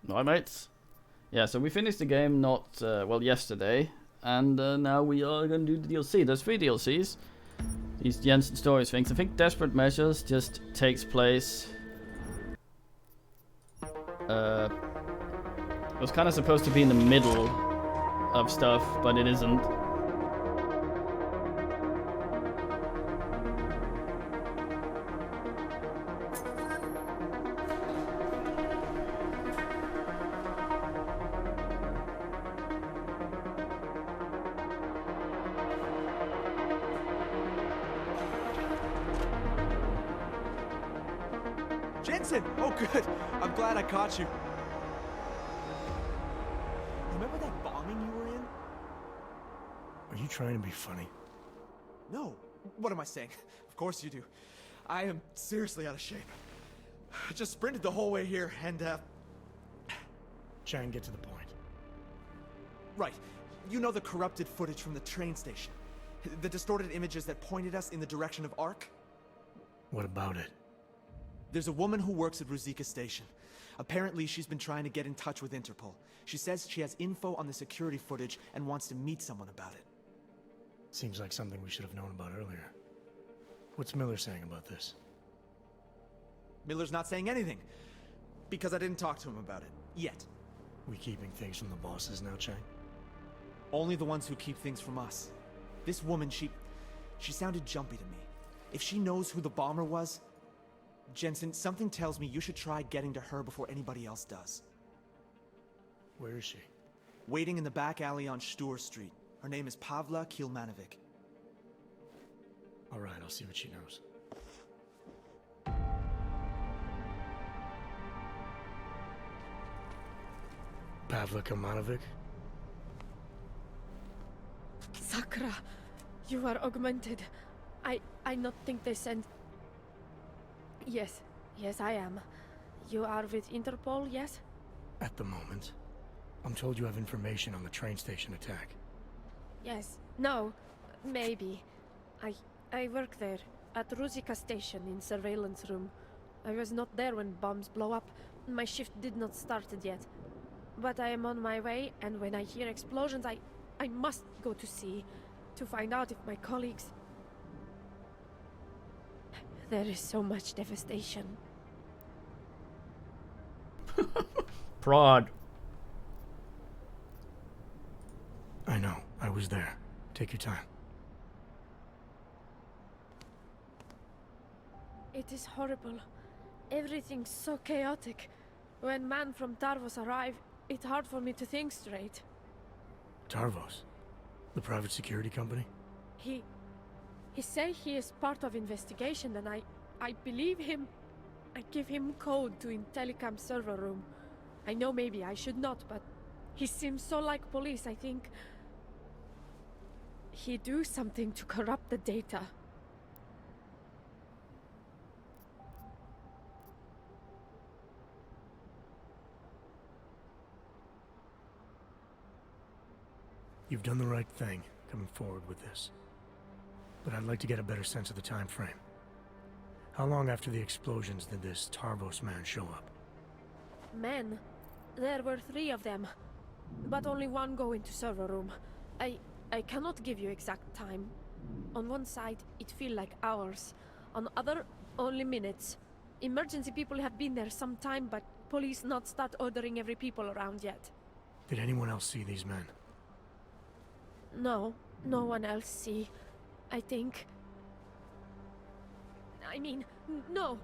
Alright, mates. Yeah, so we finished the game yesterday, and now we are gonna do the DLC. There's 3 DLCs. These Jensen Stories things. I think Desperate Measures just takes place. It was kind of supposed to be in the middle of stuff, but it isn't. Jensen! Oh, good. I'm glad I caught you. Remember that bombing you were in? Are you trying to be funny? No. What am I saying? Of course you do. I am seriously out of shape. I just sprinted the whole way here and, Try and get to the point. Right. You know the corrupted footage from the train station? The distorted images that pointed us in the direction of Ark? What about it? There's a woman who works at Ruzicka Station. Apparently, she's been trying to get in touch with Interpol. She says she has info on the security footage and wants to meet someone about it. Seems like something we should have known about earlier. What's Miller saying about this? Miller's not saying anything, because I didn't talk to him about it, yet. We keeping things from the bosses now, Chang? Only the ones who keep things from us. This woman, she sounded jumpy to me. If she knows who the bomber was, Jensen, something tells me you should try getting to her before anybody else does. Where is she? Waiting in the back alley on Stur Street. Her name is Pavla Kilmanovic. All right, I'll see what she knows. Pavla Kilmanovic? Sakra, you are augmented. I not think they sent... Yes, I am. You are with Interpol, yes? At the moment. I'm told you have information on the train station attack. Yes. No. Maybe. I work there, at Ruzicka Station in surveillance room. I was not there when bombs blow up. My shift did not started yet. But I am on my way, and when I hear explosions, I must go to see, to find out if my colleagues... There is so much devastation. Prod. I know. I was there. Take your time. It is horrible. Everything's so chaotic. When man from Tarvos arrive, it's hard for me to think straight. Tarvos? The private security company? He say he is part of investigation, and I believe him. I give him code to in telecom server room. I know maybe I should not, but he seems so like police, I think. He do something to corrupt the data. You've done the right thing, coming forward with this. But I'd like to get a better sense of the time frame. How long after the explosions did this Tarvos man show up? Men. There were 3 of them, but only one go into server room. I cannot give you exact time. On one side, it feel like hours. On other, only minutes. Emergency people have been there some time, but police not start ordering every people around yet. Did anyone else see these men? No, no one else see. I think... I mean, no,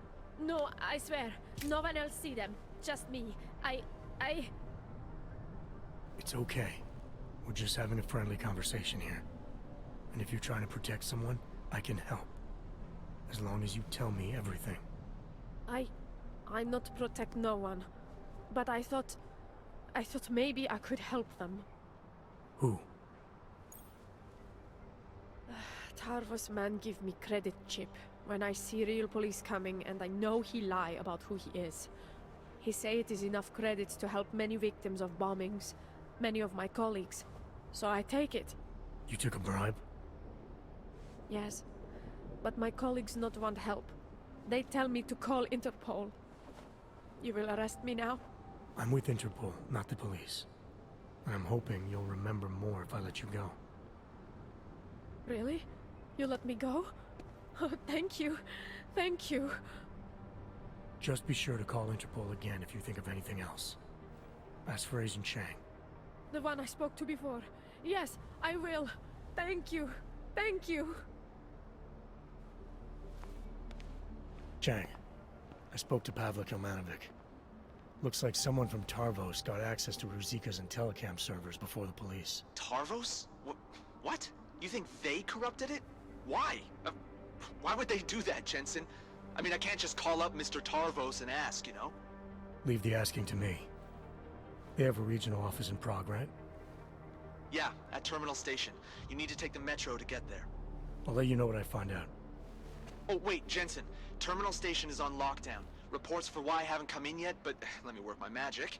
I swear. No one else see them. Just me. I... It's okay. We're just having a friendly conversation here. And if you're trying to protect someone, I can help. As long as you tell me everything. I not protect no one. But I thought maybe I could help them. Who? Tarvos man give me credit chip when I see real police coming, and I know he lie about who he is. He say it is enough credits to help many victims of bombings, many of my colleagues. So I take it. You took a bribe? Yes, but my colleagues not want help. They tell me to call Interpol. You will arrest me now? I'm with Interpol, not the police. And I'm hoping you'll remember more if I let you go. Really? You let me go? Oh, thank you. Thank you. Just be sure to call Interpol again if you think of anything else. As for Agent Chang. The one I spoke to before. Yes, I will. Thank you. Thank you. Chang, I spoke to Pavlik Ilmanovic. Looks like someone from Tarvos got access to Ruzika's and telecam servers before the police. Tarvos? What? You think they corrupted it? Why? Why would they do that, Jensen? I mean, I can't just call up Mr. Tarvos and ask, you know? Leave the asking to me. They have a regional office in Prague, right? Yeah, at Terminal Station. You need to take the metro to get there. I'll let you know what I find out. Oh, wait, Jensen. Terminal Station is on lockdown. Reports for why haven't come in yet, but let me work my magic.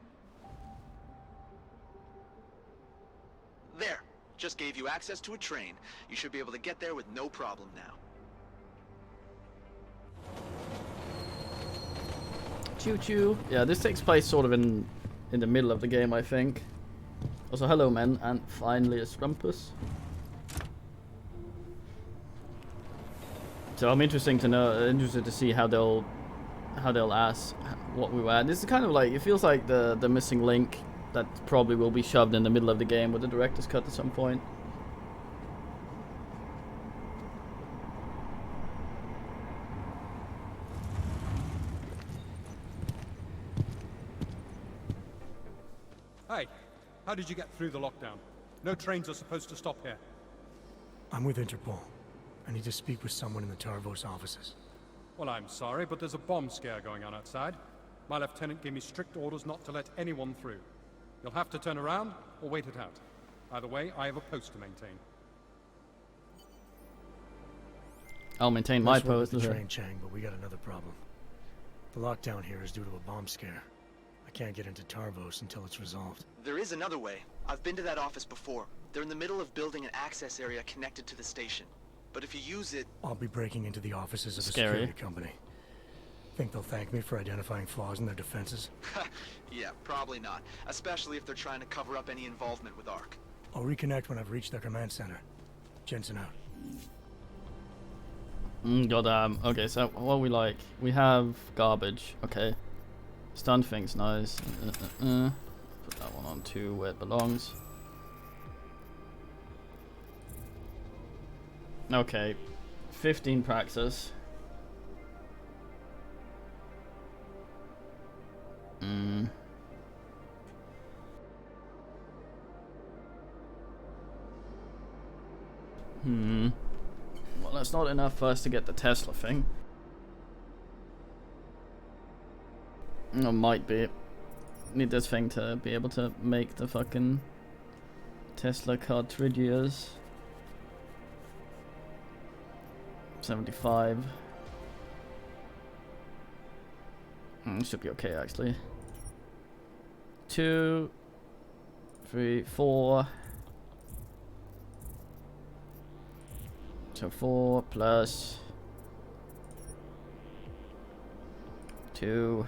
There. Just gave you access to a train. You should be able to get there with no problem now. Choo choo. Yeah, this takes place sort of in the middle of the game, I think. Also, hello, men, and finally a Scrumpus. So I'm interested to see how they'll ask what we were at. This is kind of like, it feels like the missing link that probably will be shoved in the middle of the game with the director's cut at some point. Hey, how did you get through the lockdown? No trains are supposed to stop here. I'm with Interpol. I need to speak with someone in the Tarvos offices. Well, I'm sorry, but there's a bomb scare going on outside. My lieutenant gave me strict orders not to let anyone through. You'll have to turn around or wait it out. Either way, I have a post to maintain. I'll maintain my Nice work post. with the train, Chang, but we got another problem. The lockdown here is due to a bomb scare. I can't get into Tarvos until it's resolved. There is another way. I've been to that office before. They're in the middle of building an access area connected to the station. But if you use it... I'll be breaking into the offices of a Scary. security company. Think they'll thank me for identifying flaws in their defenses? Yeah, probably not. Especially if they're trying to cover up any involvement with ARC. I'll reconnect when I've reached their command center. Jensen out. Goddamn. Okay, so what we like? We have garbage. Okay. Stun thing's nice. Put that one on 2 where it belongs. Okay. 15 praxis. Well, that's not enough for us to get the Tesla thing. It might be. Need this thing to be able to make the fucking Tesla cartridges. 75. Should be okay actually. 2, 3, 4. So 4 plus 2.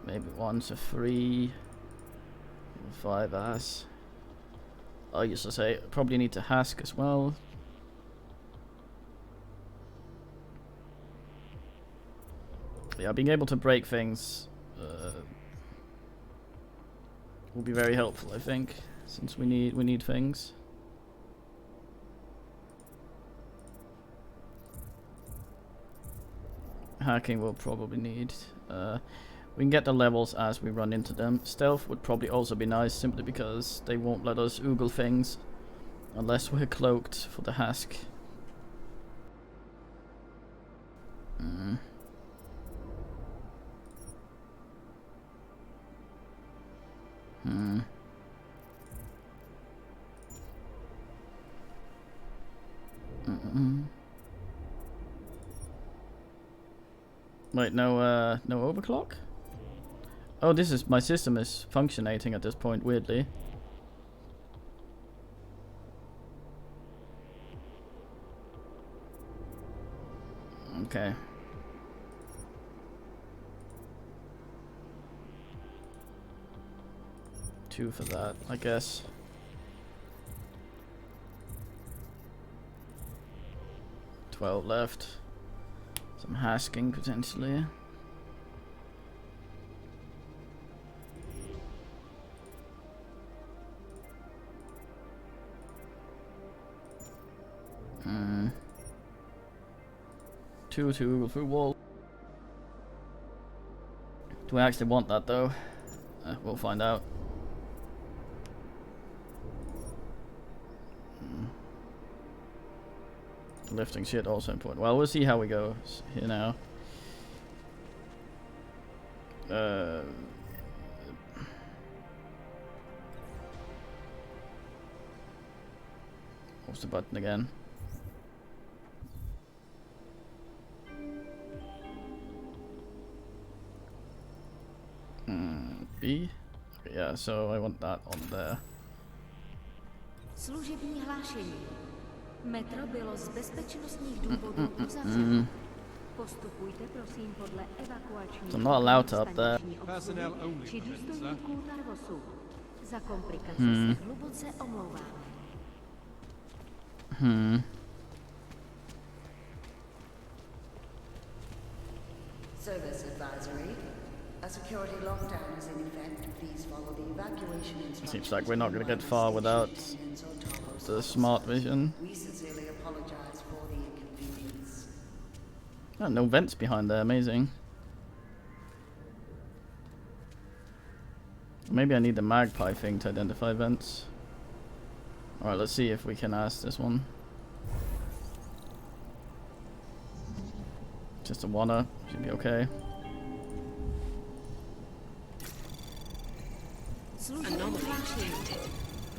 Maybe 1, so 3. 5 as. I used to say probably need to hask as well. Yeah, being able to break things will be very helpful, I think, since we need things. Hacking we'll probably need. We can get the levels as we run into them. Stealth would probably also be nice, simply because they won't let us oogle things unless we're cloaked for the hask. Wait, no overclock? Oh, this is, my system is functioning at this point, weirdly. Okay. 2 for that, I guess. $12 left. Some hasking potentially. Two go through wall. Do we actually want that though? We'll find out. Lifting shit also important. Well, we'll see how we go here now. What's the button again? B? Okay, yeah, so I want that on there. Služební hlášení. Metro bylo z bezpečnostních důvodů uzavřeno. Postupujte prosím podle evakuačních I'm not allowed to up there. Personnel only či permitted, sir. důstojníků Tarvosu. Za komplikace se hluboce omlouváme. Service advisory. A security lockdown is in effect. Please follow the evacuation instructions. Seems like we're not going to get far without the smart vision. We sincerely apologize for the inconvenience. Oh, no vents behind there, amazing. Maybe I need the magpie thing to identify vents. Alright, let's see if we can ask this one. Just a wanna, should be okay. Služební hlášení.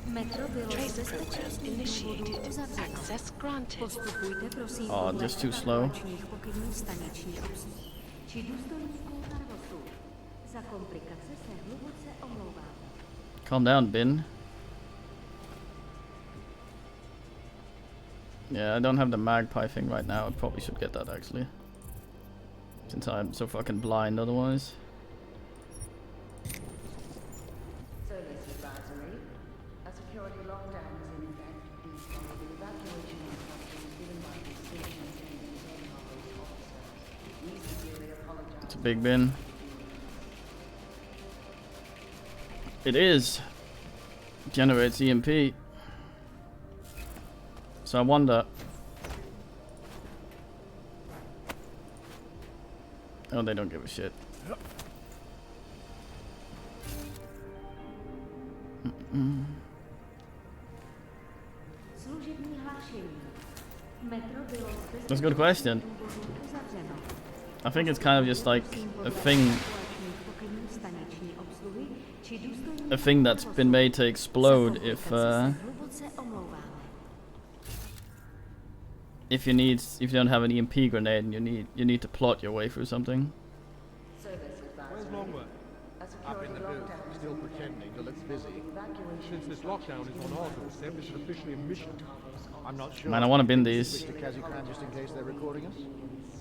Metro bylo z bezpečnostních důvodů uzavřeno. Postupujte prosím podle just too slow. evakuačních pokynů staniční obsluhy. Či důstojníků Tarvosu. Za komplikace se hluboce omlouváme. Calm down, Bin. Yeah, I don't have the magpie thing right now. I probably should get that actually. Since I'm so fucking blind otherwise. Service advisory. A security lockdown is in effect. Please follow the evacuation instructions given by the station attendants and Harvard's officers. We sincerely apologize. It's a big bin. It is. Generates EMP. So I wonder. Oh, they don't give a shit. Služební hlášení. Metro bylo z That's a good question. důvodů uzavřeno. I think it's kind of just like a thing that's been made to explode if you don't have an EMP grenade and you need to plot your way through something. Service advisory. Where's Longworth? A security lockdown Still pretending to look busy. Since this lockdown is on our doorstep, is it officially a mission? I'm not sure. Man, I want to bin these. Switch to Kazakhstan just in case they're recording us.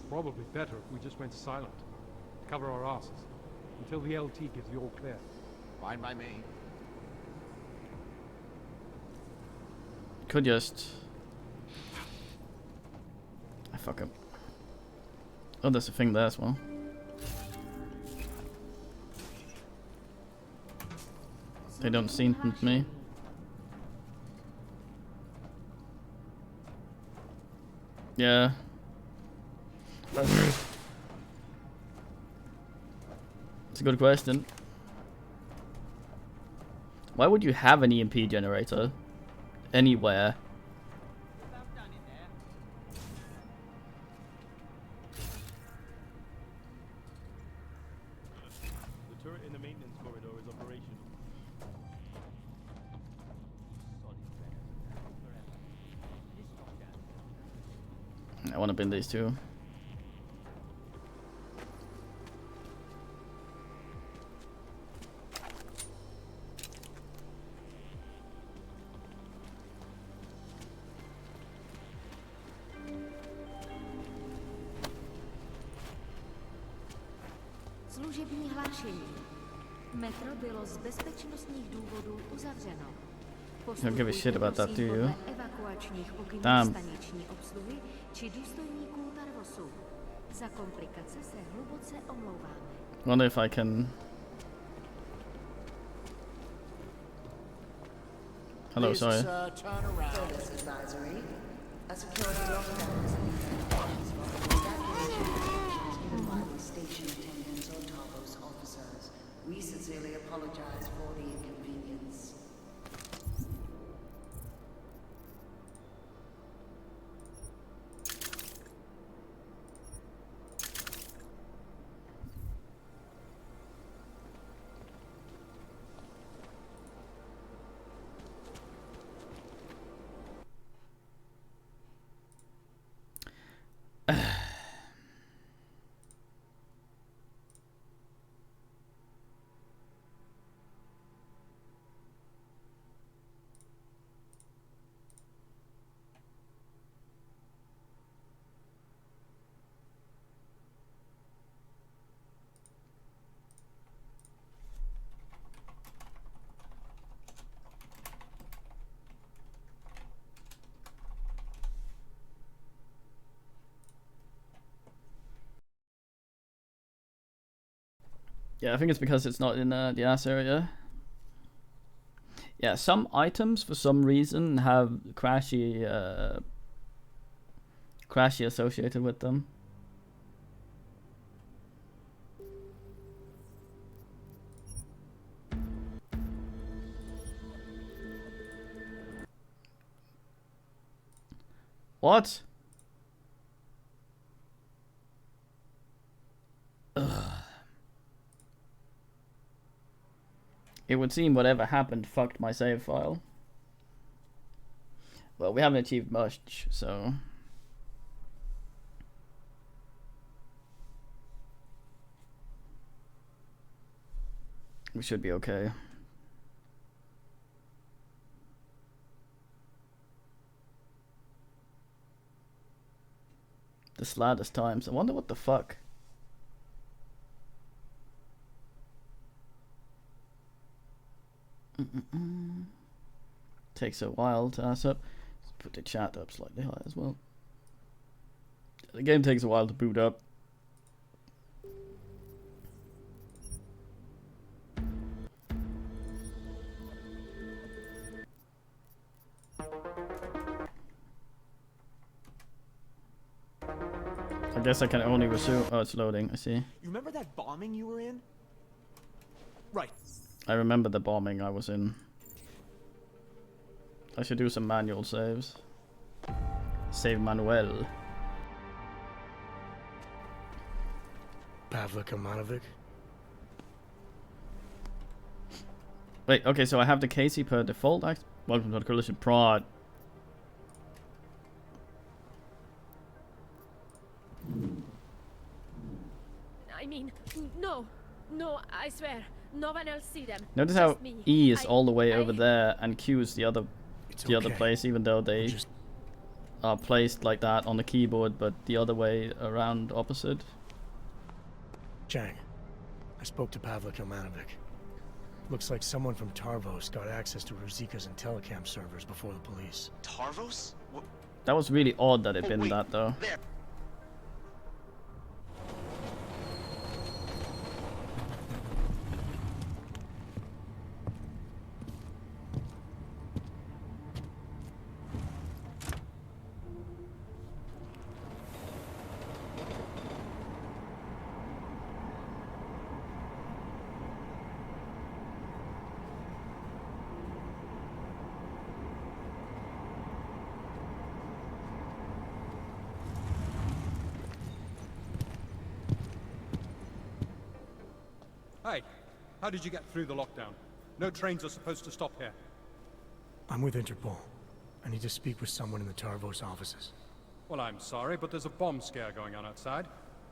Probably better if we just went silent. Cover our asses. Until the LT gives the all clear. Fine by me. Could just. I fuck up. Oh, there's a thing there as well. They don't seem to me. Yeah. It's a good question. Why would you have an EMP generator anywhere? The turret in the maintenance corridor is operational. I want to bin these two. Služební hlášení. Metro bylo z bezpečnostních důvodů uzavřeno. Don't give a shit about that, do you? Podle evakuačních pokynů Damn. staniční obsluhy či důstojníků Tarvosu. Za komplikace se hluboce omlouváme. Wonder if I can. Hello, Please, sorry. sir, turn around. Service advisory. A security lockdown is in effect. Evacuation instructions given by the station attendants or Tarvos officers. We sincerely apologize for the inconvenience. Yeah, I think it's because it's not in the ass area. Yeah, some items for some reason have crashy associated with them. What? Ugh. It would seem whatever happened fucked my save file. Well, we haven't achieved much, so... we should be okay. The sladdest times. I wonder what the fuck. Takes a while to ass up. Let's put the chat up slightly high as well. The game takes a while to boot up. I guess I can only resume. Oh, it's loading. I see. You remember that bombing you were in? Right. I remember the bombing I was in. I should do some manual saves. Save Manuel. Pavlik Omanovic? Wait, okay, so I have the Casey per default. Welcome to the Coalition Prod. I mean, no, I swear, no one else see them. Notice Just how me. E is all the way over there and Q is the other Okay. place, even though they Just are placed like that on the keyboard, but the other way around opposite. Chang, I spoke to Pavlik Omanovic. Looks like someone from Tarvos got access to Ruzika's and telecam servers before the police. Tarvos? What? That was really odd that it'd been wait, that though. There. Hey, how did you get through the lockdown? No trains are supposed to stop here. I'm with Interpol. I need to speak with someone in the Tarvos offices. Well, I'm sorry, but there's a bomb scare going on outside.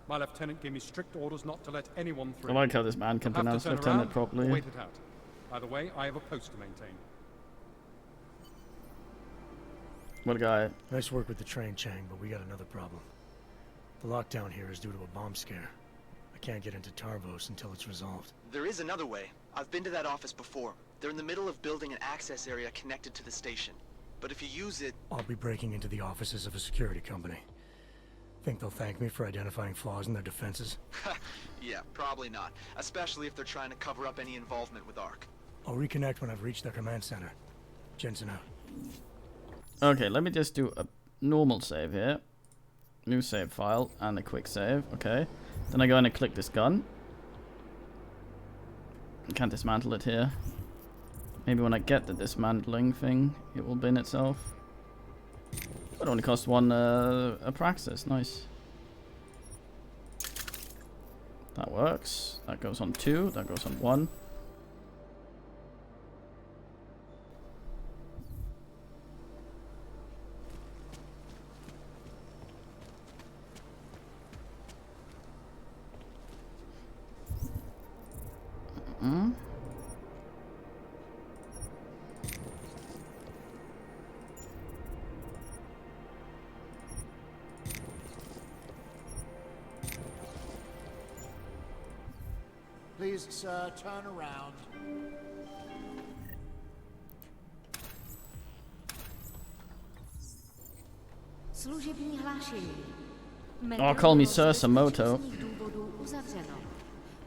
My lieutenant gave me strict orders not to let anyone through. I like how this man can You'll have pronounce to turn lieutenant around properly. or wait it out. Either way, I have a post to maintain. What a guy. Nice work with the train, Chang, but we got another problem. The lockdown here is due to a bomb scare. I can't get into Tarvos until it's resolved. There is another way. I've been to that office before. They're in the middle of building an access area connected to the station. But if you use it... I'll be breaking into the offices of a security company. Think they'll thank me for identifying flaws in their defenses? Yeah, probably not. Especially if they're trying to cover up any involvement with ARC. I'll reconnect when I've reached their command center. Jensen out. Okay, let me just do a normal save here. New save file and a quick save. Okay. Then I go in and click this gun. I can't dismantle it here. Maybe when I get the dismantling thing, it will bin itself. It only cost one Apraxis. Nice. That works. That goes on 2. That goes on 1. Please, sir, turn around. Služební hlášení. Oh, call me Sir Samoto. Důvodů uzavřeno.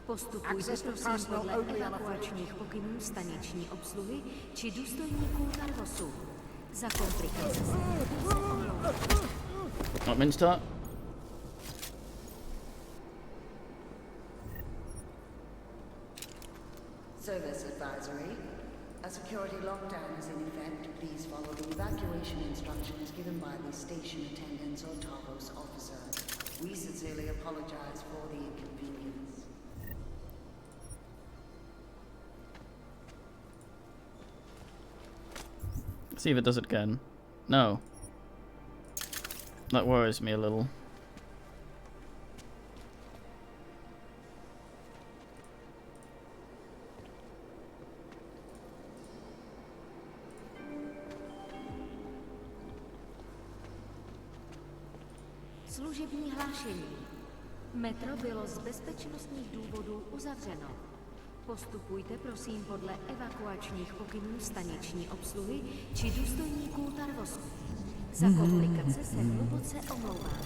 Postupujte prosím podle evakuačních pokynů staniční obsluhy či důstojníků Tarvosu. Za komplikace se omlouvám. Minster. Service advisory. A security lockdown is in effect. Please follow the evacuation instructions given by the station attendants or Tarvos officers. We sincerely apologize for the inconvenience. See if it does it again. No. That worries me a little. Služební hlášení. Metro bylo z bezpečnostních důvodů uzavřeno. Postupujte prosím podle evakuačních pokynů staniční obsluhy či důstojníků Tarvosu. Za komplikace se hluboce omlouvám.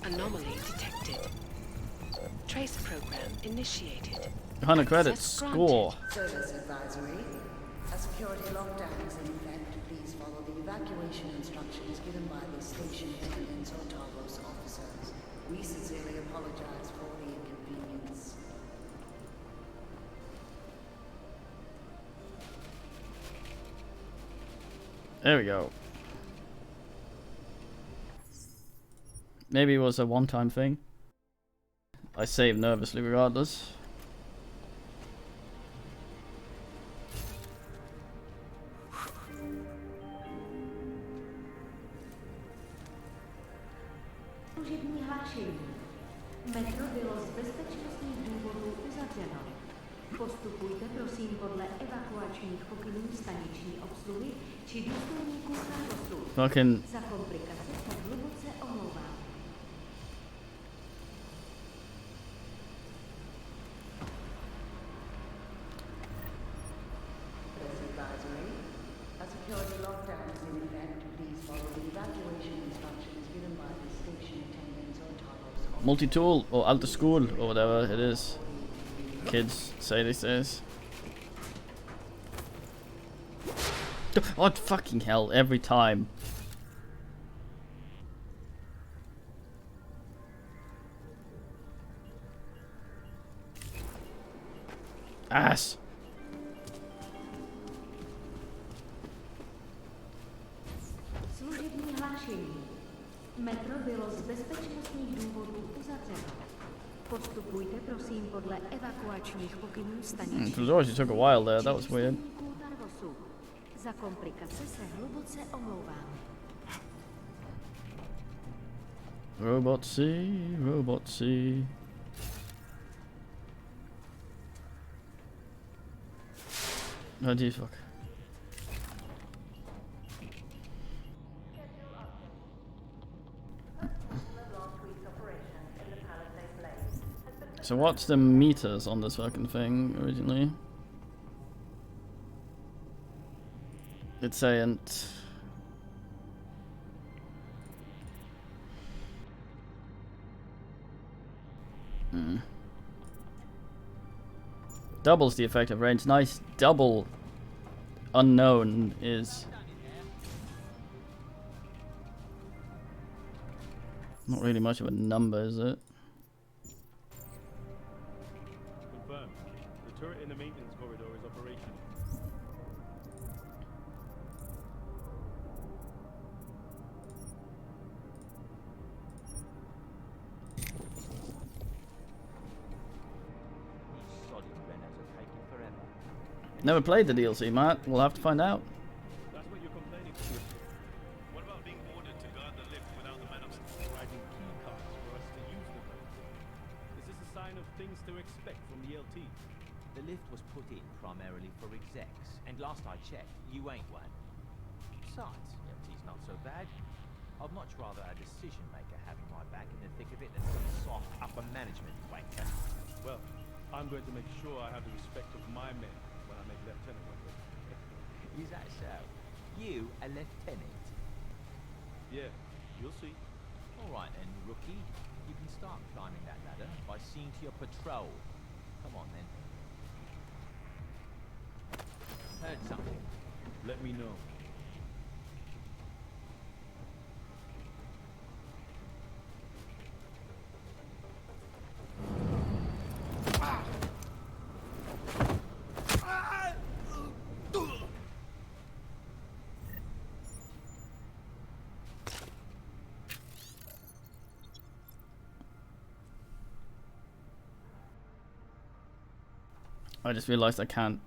Anomaly detected. Trace program initiated. 100 credits. Score. Service advisory. A security lockdown is in effect. Please follow the evacuation instructions given by the station attendants or Tarvos officers. We sincerely apologize for the inconvenience. There we go. Maybe it was a one-time thing. I saved nervously regardless. Služební hlášení. Metro bylo z bezpečnostních důvodů uzavřeno. Postupujte prosím podle evakuačních pokynů staniční obsluhy či důstojníků Tarvosu. Fucking. Za komplikace se hluboce omlouvám. Advisory. A security lockdown is in effect. Please follow the evacuation instructions given by the station attendants or Tarvos officers. Multi-tool or out of school or whatever it is. Kids say these days. Oh fucking hell! Every time. Ass. Služební hlášení. Metro bylo z bezpečnostních důvodů uzavřeno. Postupujte prosím podle evakuačních pokynů staniční. It was always took a while there. That was weird. Tarvosu. Za komplikace se hluboce omlouvám. Robot C, Robot C. Oh geez, fuck. So what's the meters on this fucking thing originally? It's saying... Doubles the effective range. Nice. Double unknown is... not really much of a number, is it? Confirmed. The turret in the maintenance corridor is operational. Never played the DLC, Matt. We'll have to find out. That's what you're complaining about. What about being ordered to guard the lift without the man upstairs providing key cards for us to use the lift? Is this a sign of things to expect from the LT? The lift was put in primarily for execs, and last I checked, you ain't one. Besides, LT's not so bad. I'd much rather a decision maker having my back in the thick of it than some soft upper management wanker. Well, I'm going to make sure I have the respect of my men when I make lieutenant one day. Is that so? You a lieutenant? Yeah, you'll see. All right then, rookie. You can start climbing that ladder by seeing to your patrol. Come on then. Heard something. Let me know. I just realized I can't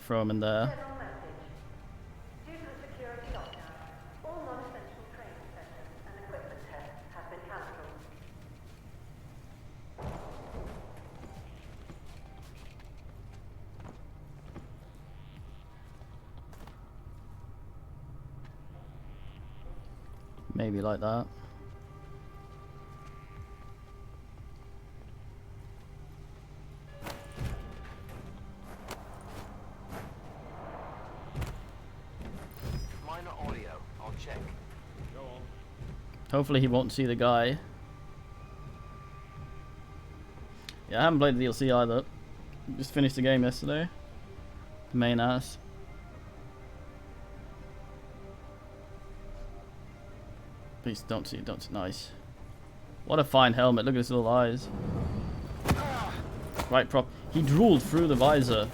throw him in there. General message. Due to the security lockdown, all non-essential training sessions and equipment tests have been cancelled. Maybe like that. Minor audio. I'll check. Go on. Hopefully he won't see the guy. Yeah, I haven't played the DLC either. Just finished the game yesterday. The main ass. Please don't see it, don't see. Nice. What a fine helmet. Look at his little eyes. Right prop. He drooled through the visor.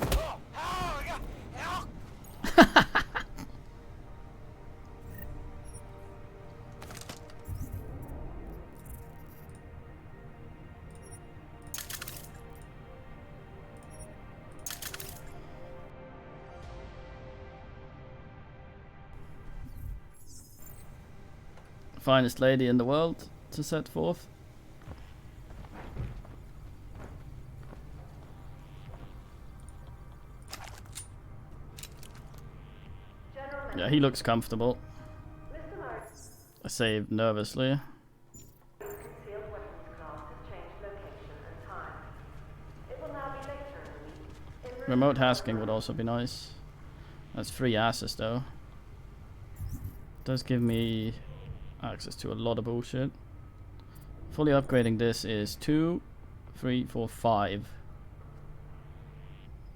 Finest lady in the world to set forth. Yeah, he looks comfortable. I saved nervously. Concealed weapons class has changed location and time. It will now be later in the week. Remote tasking would also be nice. That's free asses though. Does give me access to a lot of bullshit. Fully upgrading this is 2, 3, 4, 5.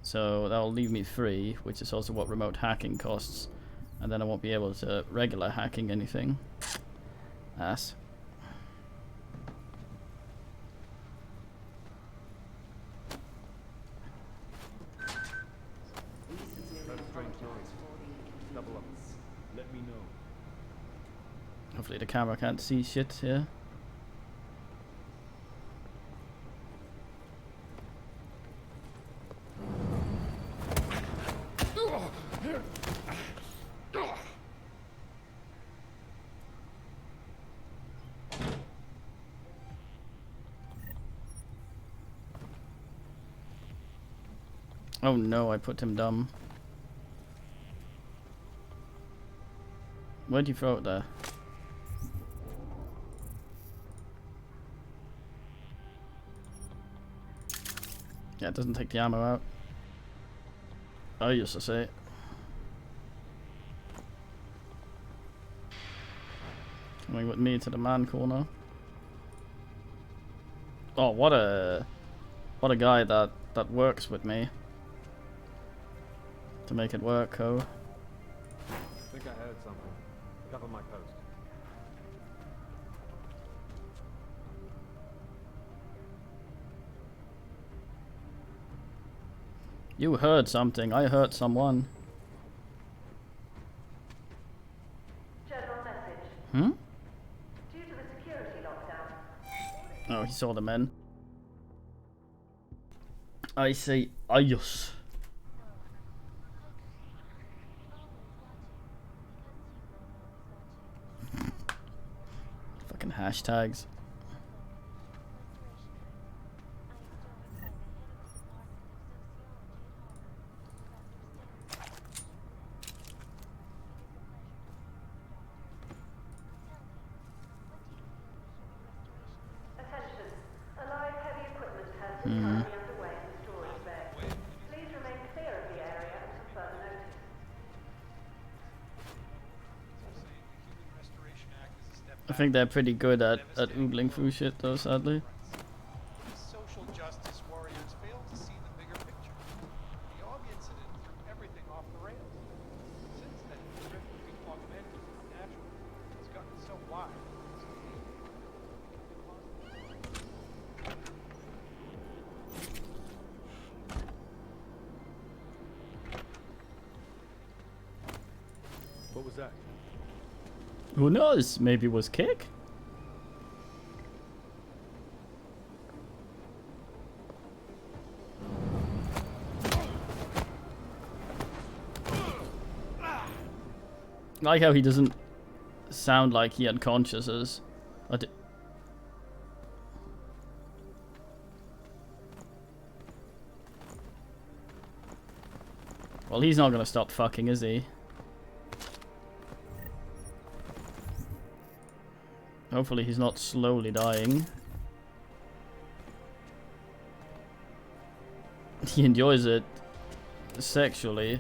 So that'll leave me 3, which is also what remote hacking costs. And then I won't be able to regular hacking anything. Ass. Double up. Let me know. Hopefully the camera can't see shit here. Oh no, I put him dumb. Where'd you throw it there? Yeah, it doesn't take the ammo out. I used to say. Coming with me to the man corner. Oh, what a guy that works with me to make it work, Co. I think I heard something. Cover my post. You heard something. I heard someone. General message. Hmm? Due to the security lockdown. Oh, he saw the men. I say ayos. Fucking hashtags. Attention. A live heavy equipment test is currently underway in the storage bay. Please remain clear of the area until further notice. I think they're pretty good at oogling through shit though, sadly. Social justice warriors fail to see the bigger picture. The Og incident threw everything off the rails. Since then, the rift between augmented and natural has gotten so wide. What was that? Who knows? Maybe it was Kick? I like how he doesn't sound like he unconsciouses. Well, he's not gonna stop fucking, is he? Hopefully he's not slowly dying. He enjoys it sexually.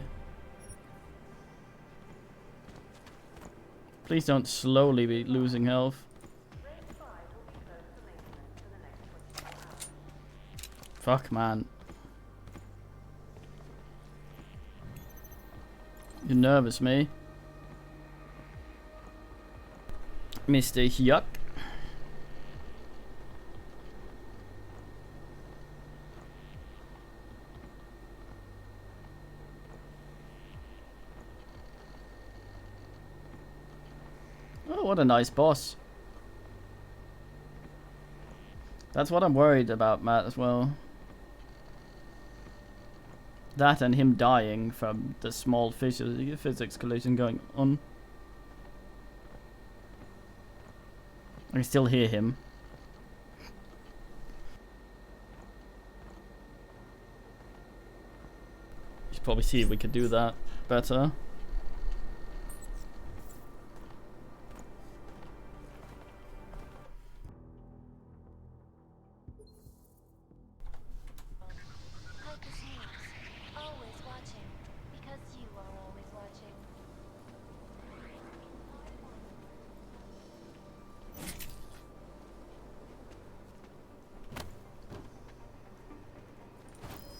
Please don't slowly be losing health. Fuck, man. You nervous me, Mr. Yuck. Oh, what a nice boss. That's what I'm worried about, Matt, as well. That and him dying from the small physics collision going on. I can still hear him. You should probably see if we could do that better.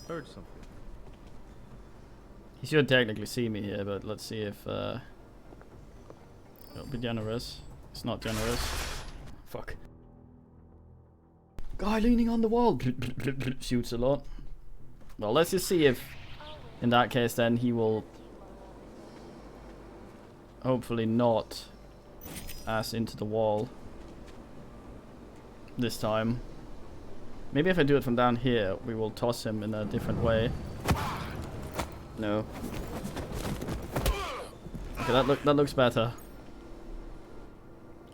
Heard something. He should technically see me here, but let's see if it'll be generous. It's not generous. Fuck. Guy leaning on the wall. Shoots a lot. Well, let's just see if in that case then he will hopefully not ass into the wall this time. Maybe if I do it from down here, we will toss him in a different way. No. Okay, that looks better.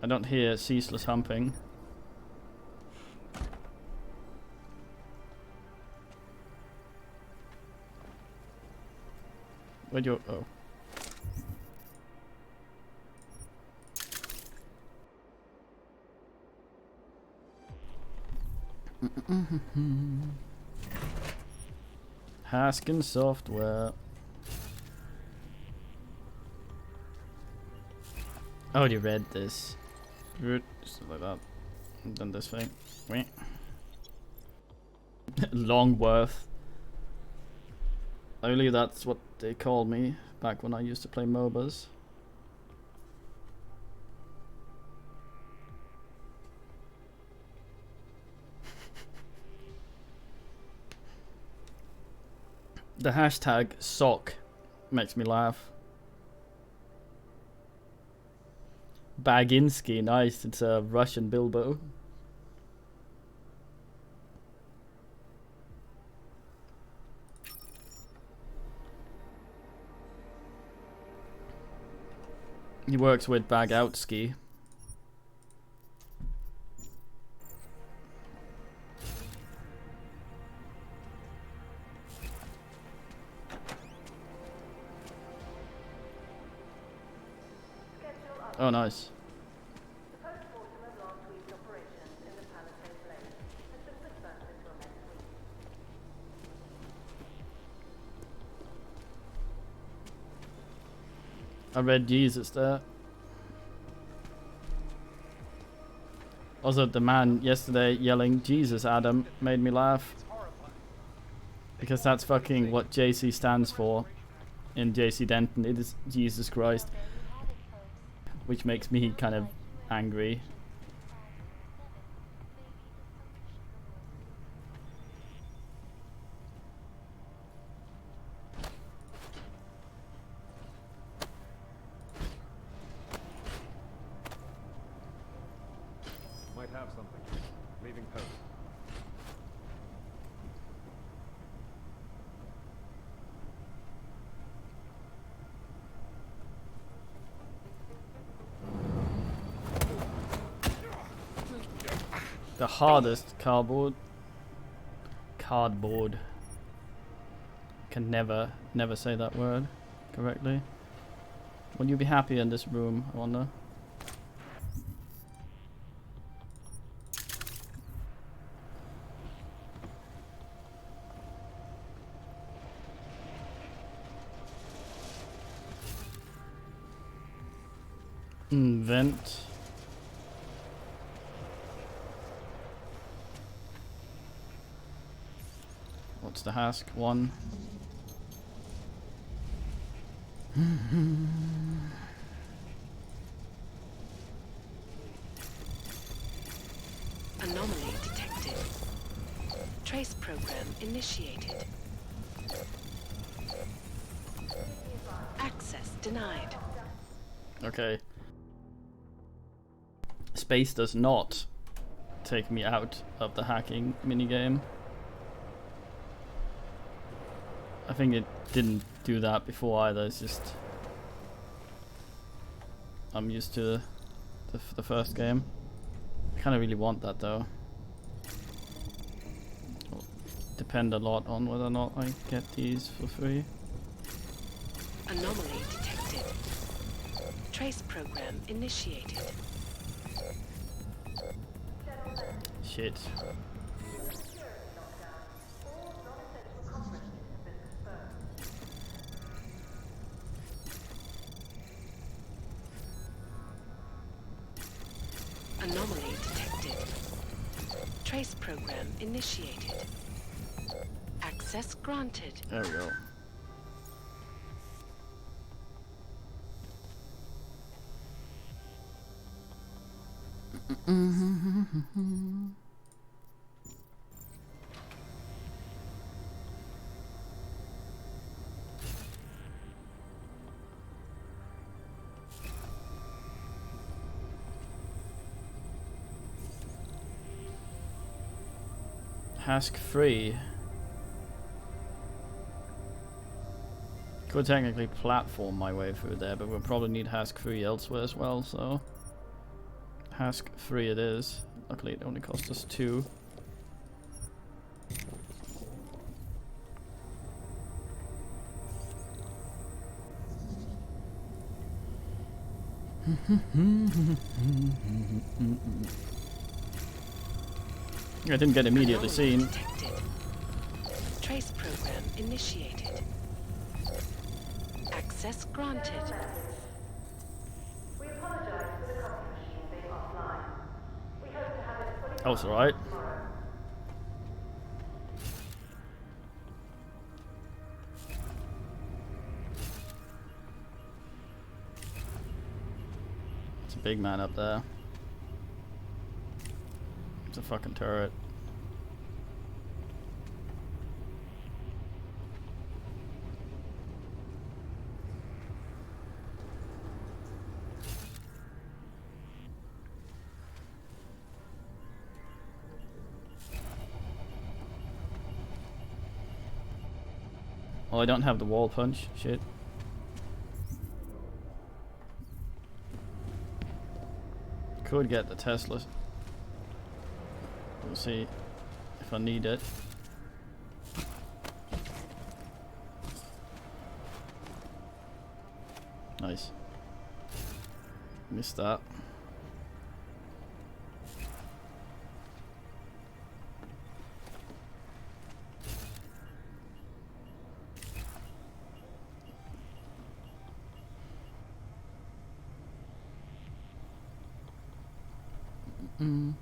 I don't hear ceaseless humping. Where'd you... oh. Haskin software. I already read this. Just like that. And done this thing. Wait. Longworth. I believe that's what they called me back when I used to play MOBAs. The hashtag sock makes me laugh. Baginski, nice, it's a Russian Bilbo. He works with Bagoutsky. Oh, nice. I read Jesus there. Also, the man yesterday yelling Jesus Adam made me laugh. Because that's fucking what JC stands for in JC Denton. It is Jesus Christ. Which makes me kind of angry. Might have something. Leaving post. The hardest cardboard. Can never say that word correctly. Would you be happy in this room, I wonder? Vent. What's the Hask? 1. Anomaly detected. Trace program initiated. Access denied. Okay. Space does not take me out of the hacking minigame. I think it didn't do that before either, it's just I'm used to the first game. I kinda really want that though. It'll depend a lot on whether or not I get these for free. Anomaly detected. Trace program initiated. Shit. Anomaly detected. Trace program initiated. Access granted. There we go. Hask free. Could technically platform my way through there, but we'll probably need Hask free elsewhere as well, so Hask free it is. Luckily it only cost us 2. I didn't get immediately seen. Trace program initiated. Access granted. We apologize for the copy machine being offline. We hope to have it fully Oh, it's alright. tomorrow. It's a big man up there. It's a fucking turret. Oh, I don't have the wall punch. Shit. Could get the Tesla. We'll see if I need it. Nice. Missed that. Mm.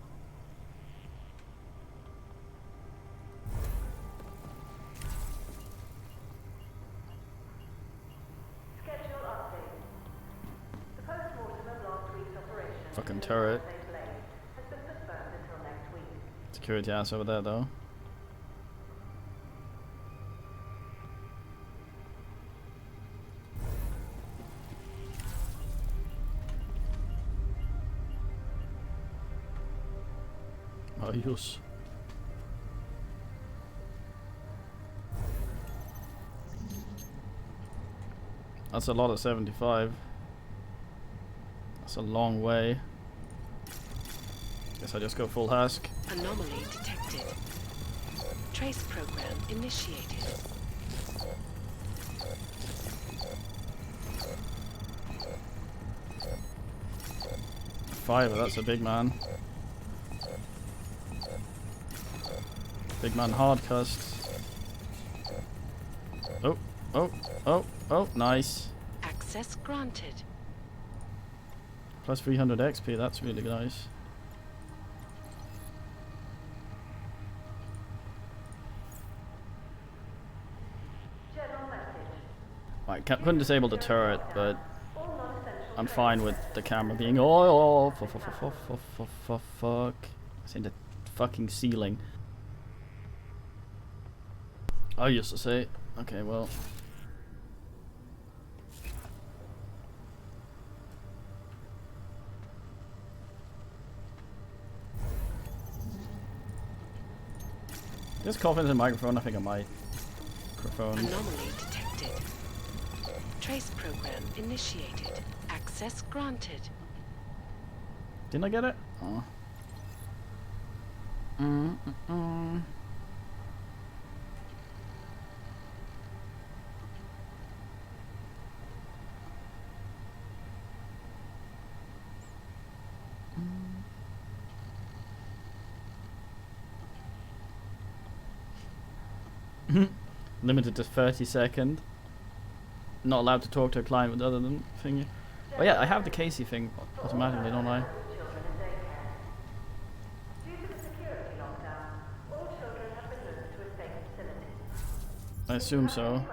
Schedule update. The postmortem of last week's operation Fucking turret. has been postponed until next week. Security ass over there though. Adios. That's a lot of 75. That's a long way. Guess I just go full husk. Anomaly detected. Trace program initiated. Fiver, that's a big man. Big man hard cussed. Oh, oh, oh, oh, nice. Access granted. Plus 300 XP, that's really nice. General message. Right, couldn't disable the turret, but I'm fine with the camera being oh, fuck. It's in the fucking ceiling. I used to say, okay, well. Just cough into the microphone, I think I might. Microphone. Anomaly detected. Trace program initiated. Access granted. Didn't I get it? Oh. Limited to 30 seconds. Not allowed to talk to a client with other than thingy. Oh yeah, I have the Casey thing automatically, don't I? I assume so.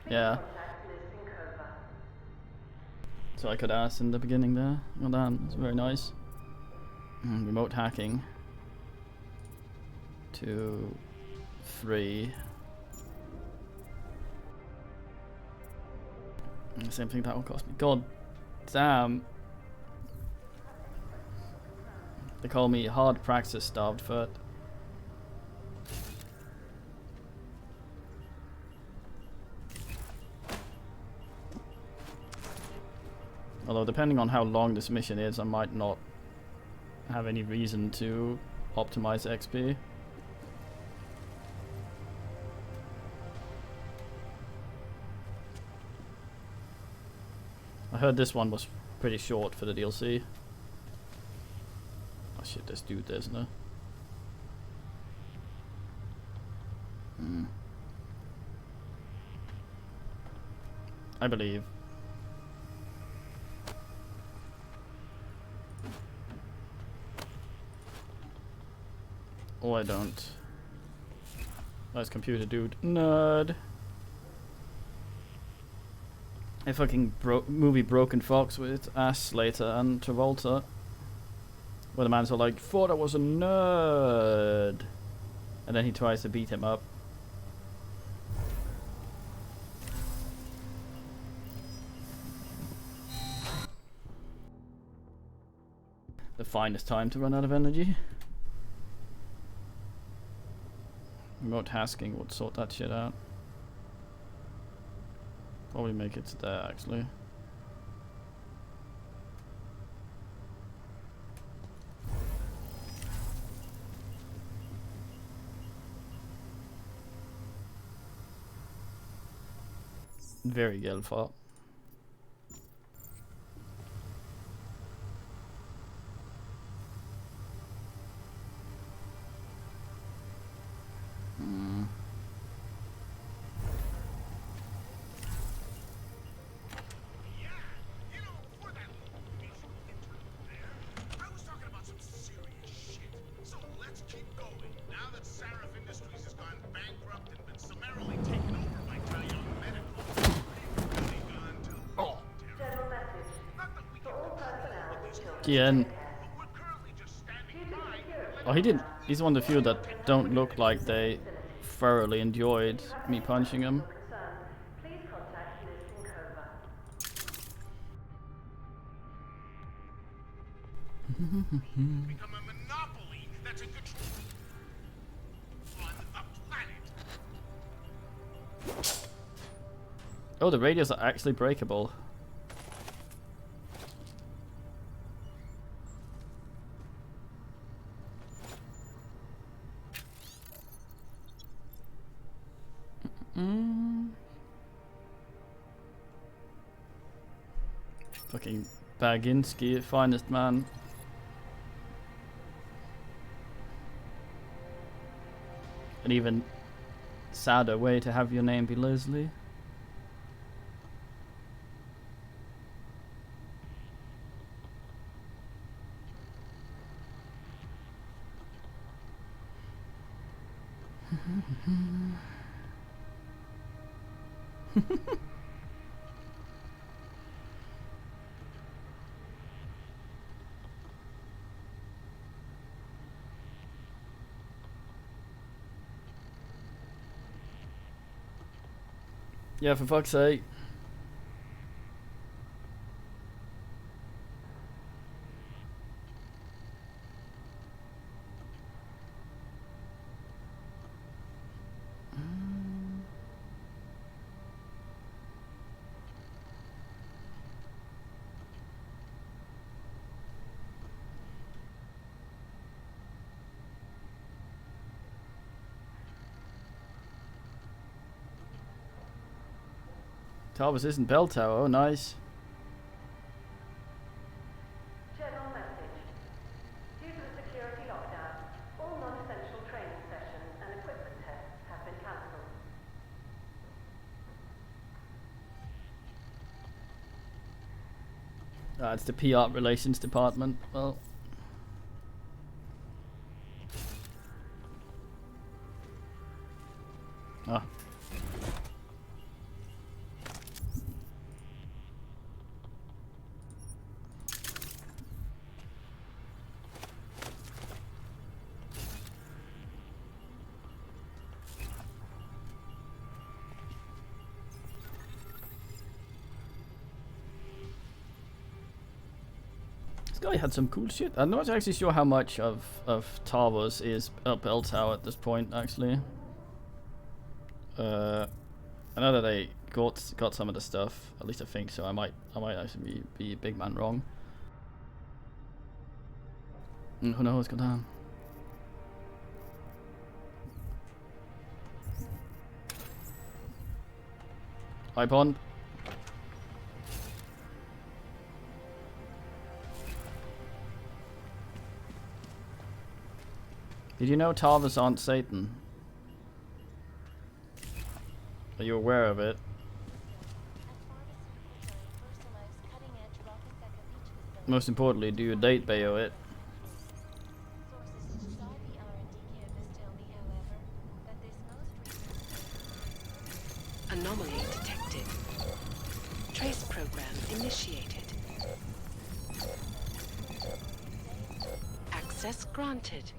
Yeah. So I could ask in the beginning there. Well done, that's very nice. Remote hacking. 2, 3. Same thing that will cost me. God damn. They call me hard practice starved foot. Although depending on how long this mission is, I might not have any reason to optimize XP. I heard this one was pretty short for the DLC. Oh shit, this dude there, isn't there? I believe. Oh, I don't. Nice computer, dude. Nerd. A fucking movie Broken Fox with Ash Slater and Travolta. Where the man's all like, thought I was a nerd. And then he tries to beat him up. The finest time to run out of energy. Remote tasking would sort that shit out. Probably make it to there actually. Very gelfart. Ian. Oh, he didn't. He's one of the few that don't look like they thoroughly enjoyed me punching him. Oh, the radios are actually breakable. Fucking Baginski, finest man. An even sadder way to have your name be Leslie. Yeah, for fuck's sake. Tarbus isn't bell tower, oh nice. General message. Due to the security lockdown, all non-essential training sessions and equipment tests have been cancelled. It's the PR relations department. Well. Ah. This guy had some cool shit. I'm not actually sure how much of Tarvos is bell tower at this point, actually. I know that they got some of the stuff. At least I think so. I might actually be big man wrong. Who knows? Go down. Hi, Pond. Did you know Tarvos aren't Satan? Are you aware of it? Most importantly, do you date bayo it? Anomaly detected. Trace program initiated. Access granted.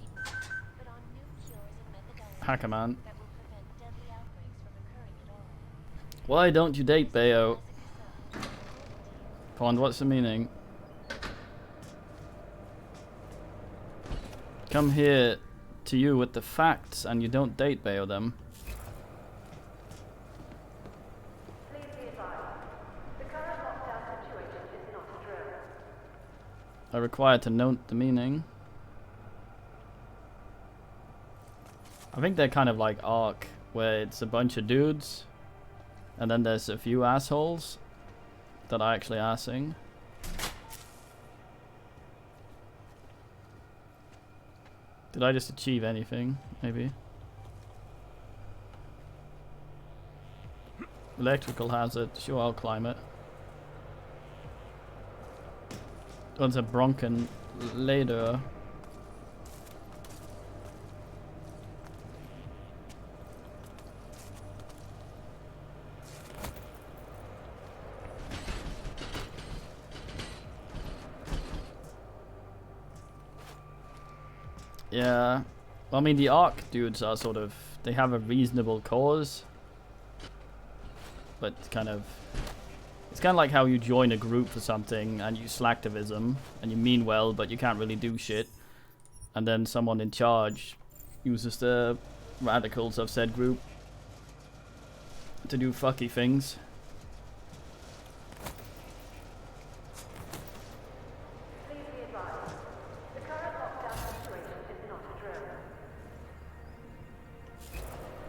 Hacker man. Why don't you date bayo? Pond, what's the meaning? Come here to you with the facts and you don't date bayo them. I require to note the meaning. I think they're kind of like Ark, where it's a bunch of dudes, and then there's a few assholes that are actually assing. Did I just achieve anything? Maybe. Electrical hazard. Sure, I'll climb it. What's a Bronken later? Yeah. Well, I mean, the Ark dudes are sort of... They have a reasonable cause. But kind of... It's kind of like how you join a group for something and you slacktivism and you mean well, but you can't really do shit. And then someone in charge uses the radicals of said group to do fucky things.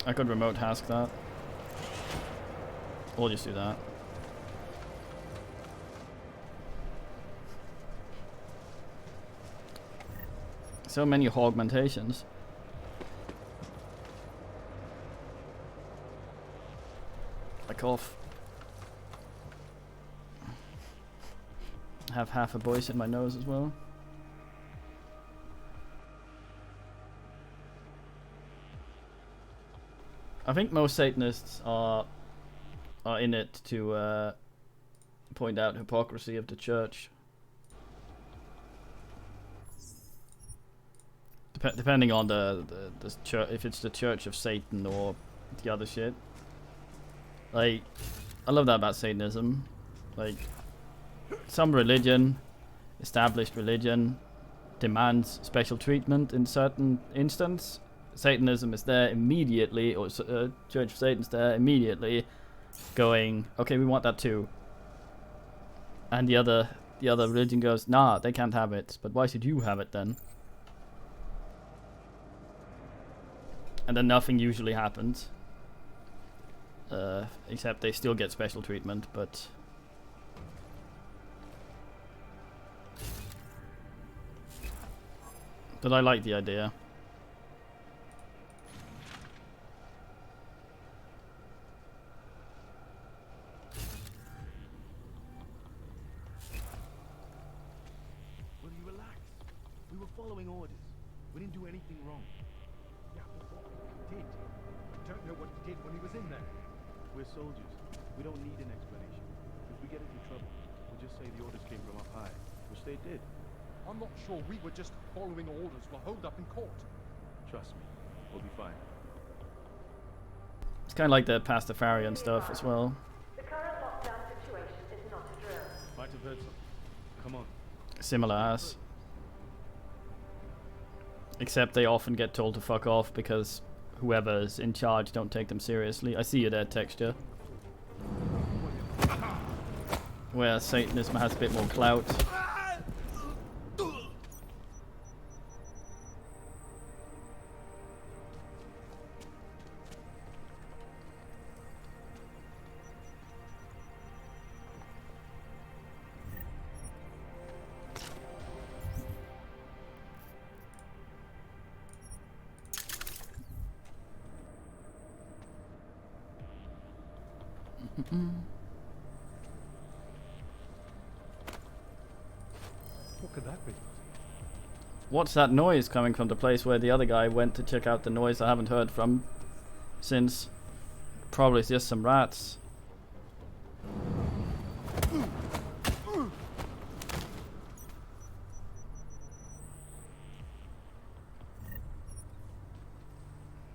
I could remote task that. We'll just do that. So many augmentations. I cough. I have half a voice in my nose as well. I think most Satanists are in it to point out hypocrisy of the church. Depending on the church, if it's the Church of Satan or the other shit. Like, I love that about Satanism. Like, some religion, established religion, demands special treatment in certain instance. Satanism is there immediately, or Church of Satan's there immediately, going, okay, we want that too. And the other religion goes, nah, they can't have it. But why should you have it then? And then nothing usually happens. Except they still get special treatment, but... But I like the idea. Will you relax? We were following orders. We didn't do anything wrong. Yeah, but what he did. I don't know what he did when he was in there. We're soldiers. We don't need an explanation. If we get into trouble, we'll just say the orders came from up high, which they did. I'm not sure we were just following orders. We're holed up in court. Trust me, we'll be fine. It's kind of like the Pastafarian stuff as well. The current lockdown situation is not a drill. Might have heard something. Come on. Similar as. Except they often get told to fuck off because whoever's in charge don't take them seriously. I see you there, Texture. Where Satanism has a bit more clout. What could that be? What's that noise coming from the place where the other guy went to check out the noise I haven't heard from since? Probably it's just some rats.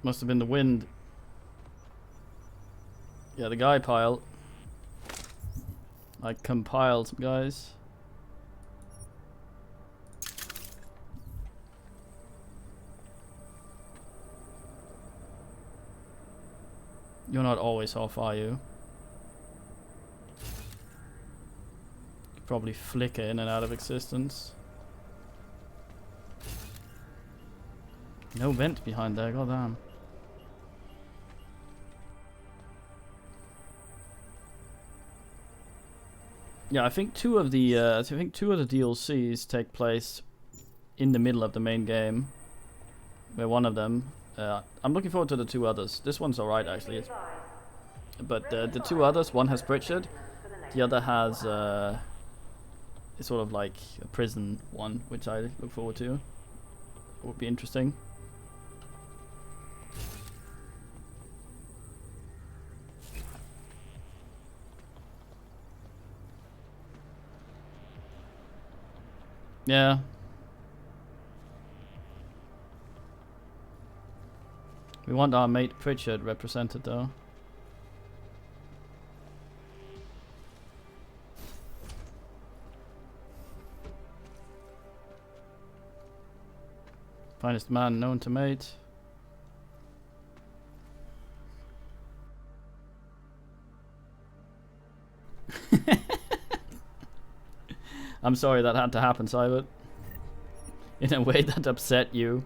Must have been the wind. Yeah, the guy pile. I compiled some guys. You're not always off, are you? Could probably flicker in and out of existence. No vent behind there, goddamn. Yeah, I think two of the DLCs take place in the middle of the main game. Where one of them, I'm looking forward to the two others. This one's alright actually, but the two others, one has Pritchard, the other has it's sort of like a prison one, which I look forward to. Would be interesting. Yeah. We want our mate Pritchard represented though. Finest man known to mate. I'm sorry that had to happen, Sybert. In a way that upset you.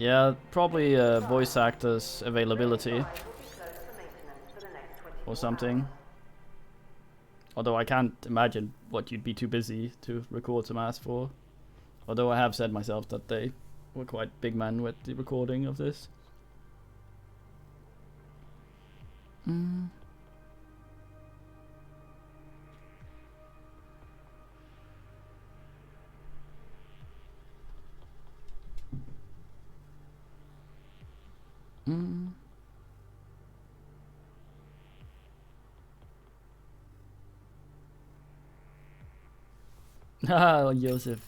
Yeah, probably voice actors availability or something. Although I can't imagine what you'd be too busy to record some ass for. Although I have said myself that they were quite big man with the recording of this. Ah, Joseph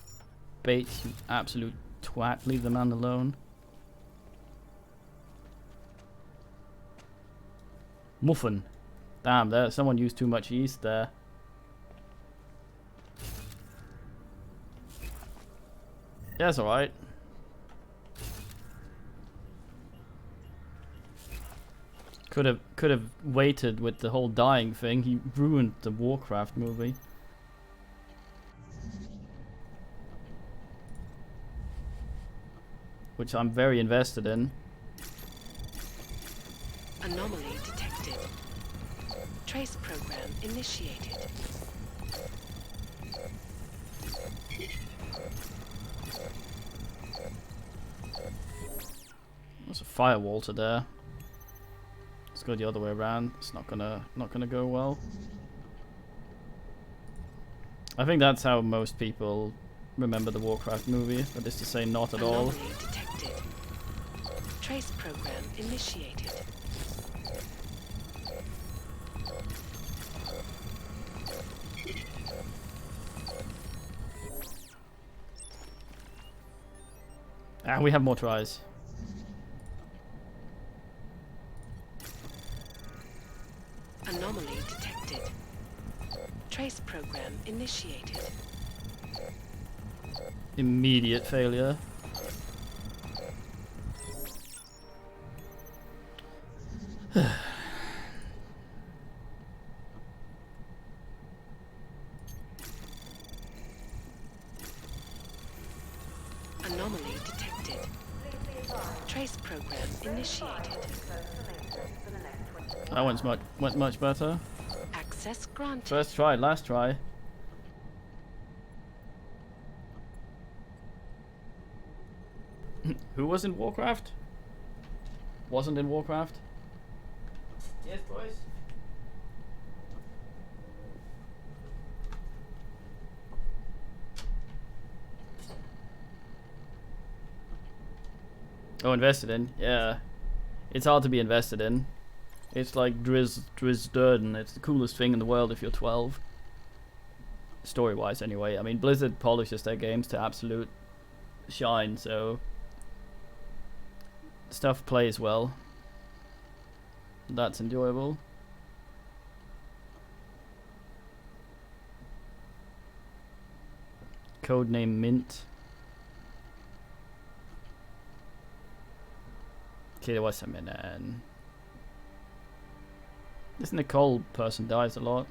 Bates, you absolute twat. Leave the man alone. Muffin. Damn, there someone used too much yeast there. Yeah, it's alright. Could have waited with the whole dying thing. He ruined the Warcraft movie. Which I'm very invested in. Anomaly detected. Trace program initiated. There's a firewall to there. Let's go the other way around. It's not gonna go well. I think that's how most people remember the Warcraft movie, that is to say not at all. Anomaly detected. Trace program initiated. Ah, we have more tries. Anomaly detected. Trace program initiated. Immediate failure. Anomaly detected. Trace program initiated. That went much better. Access granted. First try, last try. Who was in Warcraft? wasn't in Warcraft. Yes, boys. Oh, invested in? Yeah. It's hard to be invested in. It's like Driz Durden. It's the coolest thing in the world if you're 12. Story-wise, anyway. I mean, Blizzard polishes their games to absolute shine, so stuff plays well. That's enjoyable. Codename Mint. Okay, there was some in there. This Nicole person dies a lot.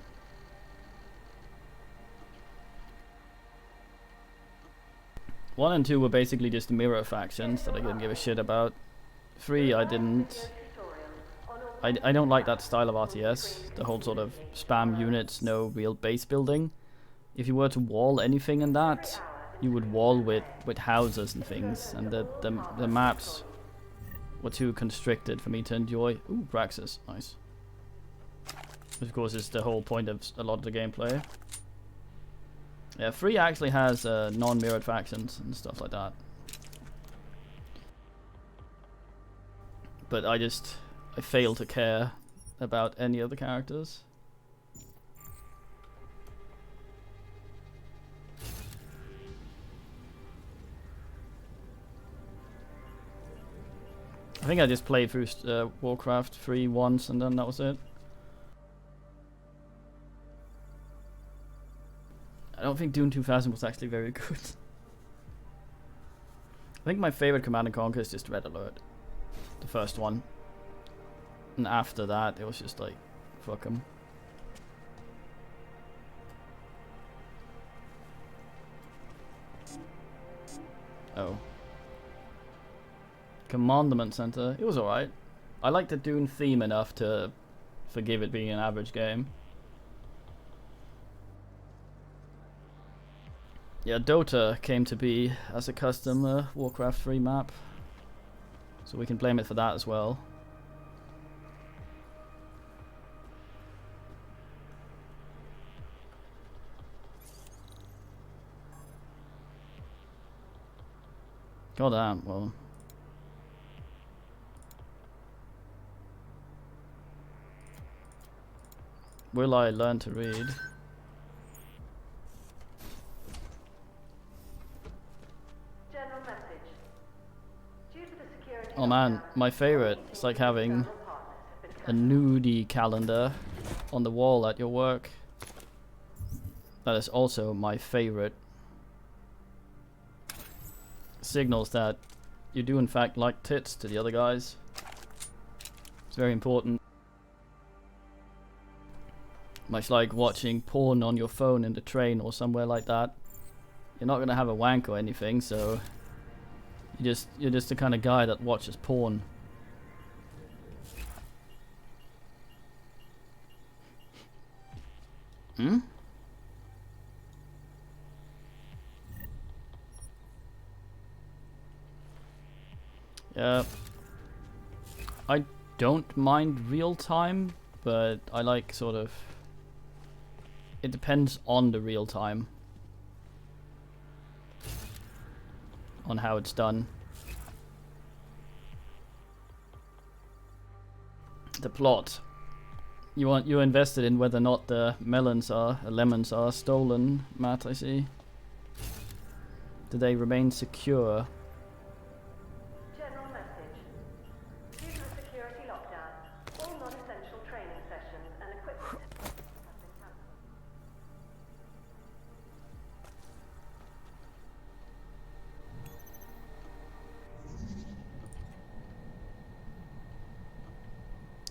One and two were basically just mirror factions that I didn't give a shit about. 3 I didn't. I don't like that style of RTS. The whole sort of spam units, no real base building. If you were to wall anything in that, you would wall with houses and things, and the maps were too constricted for me to enjoy. Ooh, Praxis, nice. Of course, is the whole point of a lot of the gameplay. Yeah, 3 actually has non-mirrored factions and stuff like that. But I fail to care about any of the characters. I think I just played through Warcraft 3 once and then that was it. I don't think Dune 2000 was actually very good. I think my favorite Command & Conquer is just Red Alert. The first one. And after that, it was just like, fuck 'em. Oh. Commandment Center. It was alright. I like the Dune theme enough to forgive it being an average game. Yeah, Dota came to be as a custom Warcraft 3 map. So we can blame it for that as well. God damn, well. Will I learn to read? General message. Due to the security Oh man, my favorite. It's like having a nudie calendar on the wall at your work. That is also my favorite. Signals that you do in fact like tits to the other guys. It's very important. Much like watching porn on your phone in the train or somewhere like that. You're not gonna have a wank or anything, so you're just the kind of guy that watches porn. Hmm? Yeah. I don't mind real time, but I like sort of... It depends on the real time. On how it's done. The plot. You're invested in whether or not the lemons are stolen, Matt, I see. Do they remain secure? General message. Due to the security lockdown, all non-essential training sessions and equipment have been cancelled.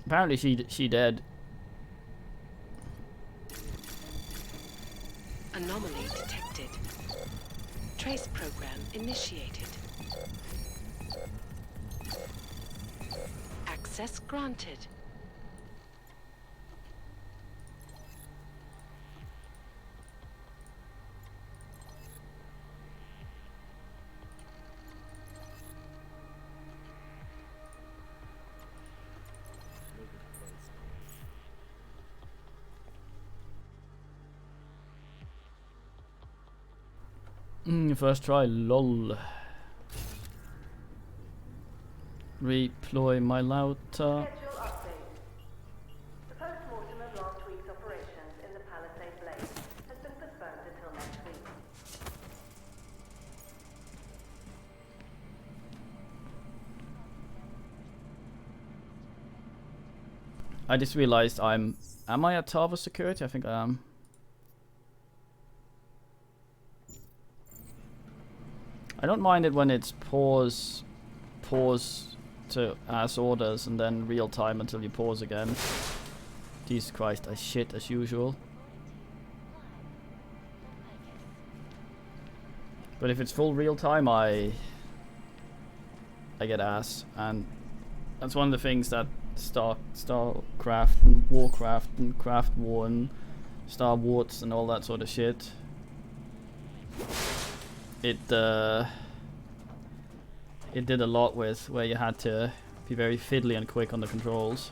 Apparently she dead. Anomaly detected. Trace program initiated. Access granted. First try, lol. Redeploy my router. Schedule update. The post-mortem of last week's operations in the Palisade Blaze has been postponed until next week. I just realized am I at Tarva Security? I think I am. I don't mind it when it's pause to ask orders and then real time until you pause again. Jesus Christ, I shit as usual. But if it's full real time, I get ass, and that's one of the things that StarCraft and Warcraft and Craft War and Star Wars and all that sort of shit. It did a lot with where you had to be very fiddly and quick on the controls,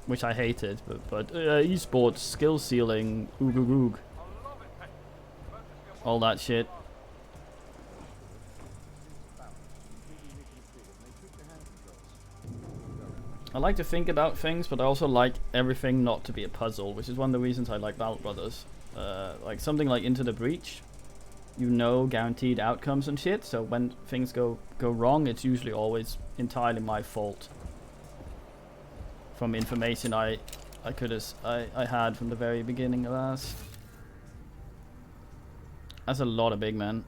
which I hated. But esports, skill ceiling, oog oog oog, all that shit. I like to think about things, but I also like everything not to be a puzzle, which is one of the reasons I like Battle Brothers. Like something like Into the Breach, you know guaranteed outcomes and shit, so when things go wrong, it's usually always entirely my fault. From information I had from the very beginning of that. That's a lot of big men.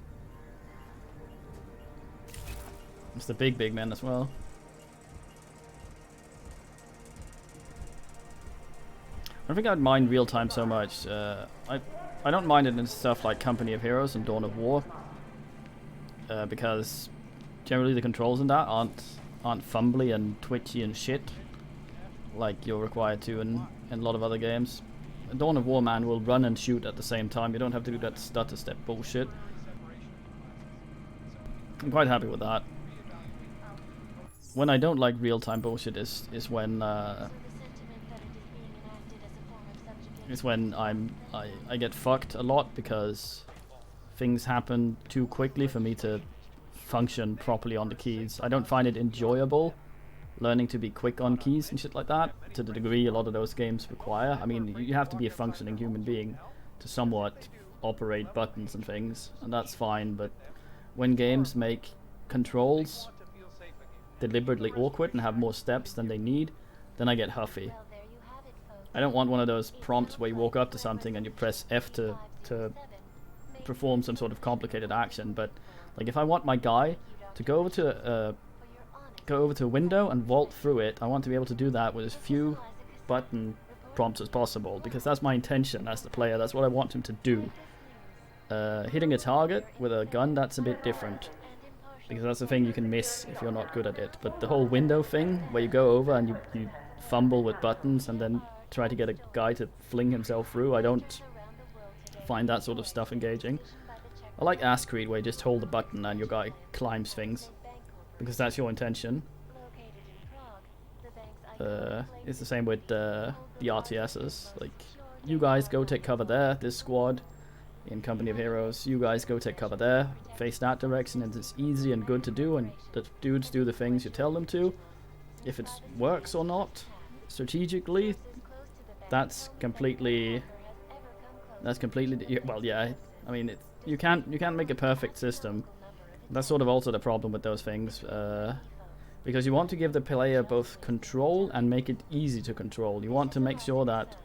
It's the big men as well. I don't think I'd mind real time so much. I don't mind it in stuff like Company of Heroes and Dawn of War, because generally the controls in that aren't fumbly and twitchy and shit like you're required to in a lot of other games. Dawn of War, man, will run and shoot at the same time. You don't have to do that stutter step bullshit. I'm quite happy with that. When I don't like real time bullshit is when I get fucked a lot because things happen too quickly for me to function properly on the keys. I don't find it enjoyable learning to be quick on keys and shit like that to the degree a lot of those games require. I mean, you have to be a functioning human being to somewhat operate buttons and things, and that's fine, but when games make controls deliberately awkward and have more steps than they need, then I get huffy. I don't want one of those prompts where you walk up to something and you press F to perform some sort of complicated action, but like if I want my guy to go over to a window and vault through it, I want to be able to do that with as few button prompts as possible, because that's my intention as the player. That's what I want him to do. Hitting a target with a gun, that's a bit different, because that's the thing you can miss if you're not good at it. But the whole window thing, where you go over and you fumble with buttons and then try to get a guy to fling himself through, I don't find that sort of stuff engaging. I like Ass Creed, where you just hold the button and your guy climbs things, because that's your intention. It's the same with the RTSs. Like, you guys go take cover there, this squad in Company of Heroes, you guys go take cover there, face that direction, and it's easy and good to do, and the dudes do the things you tell them to. If it works or not strategically, that's completely well, yeah, I mean, you can't make a perfect system. That's sort of also the problem with those things, because you want to give the player both control and make it easy to control. You want to make sure that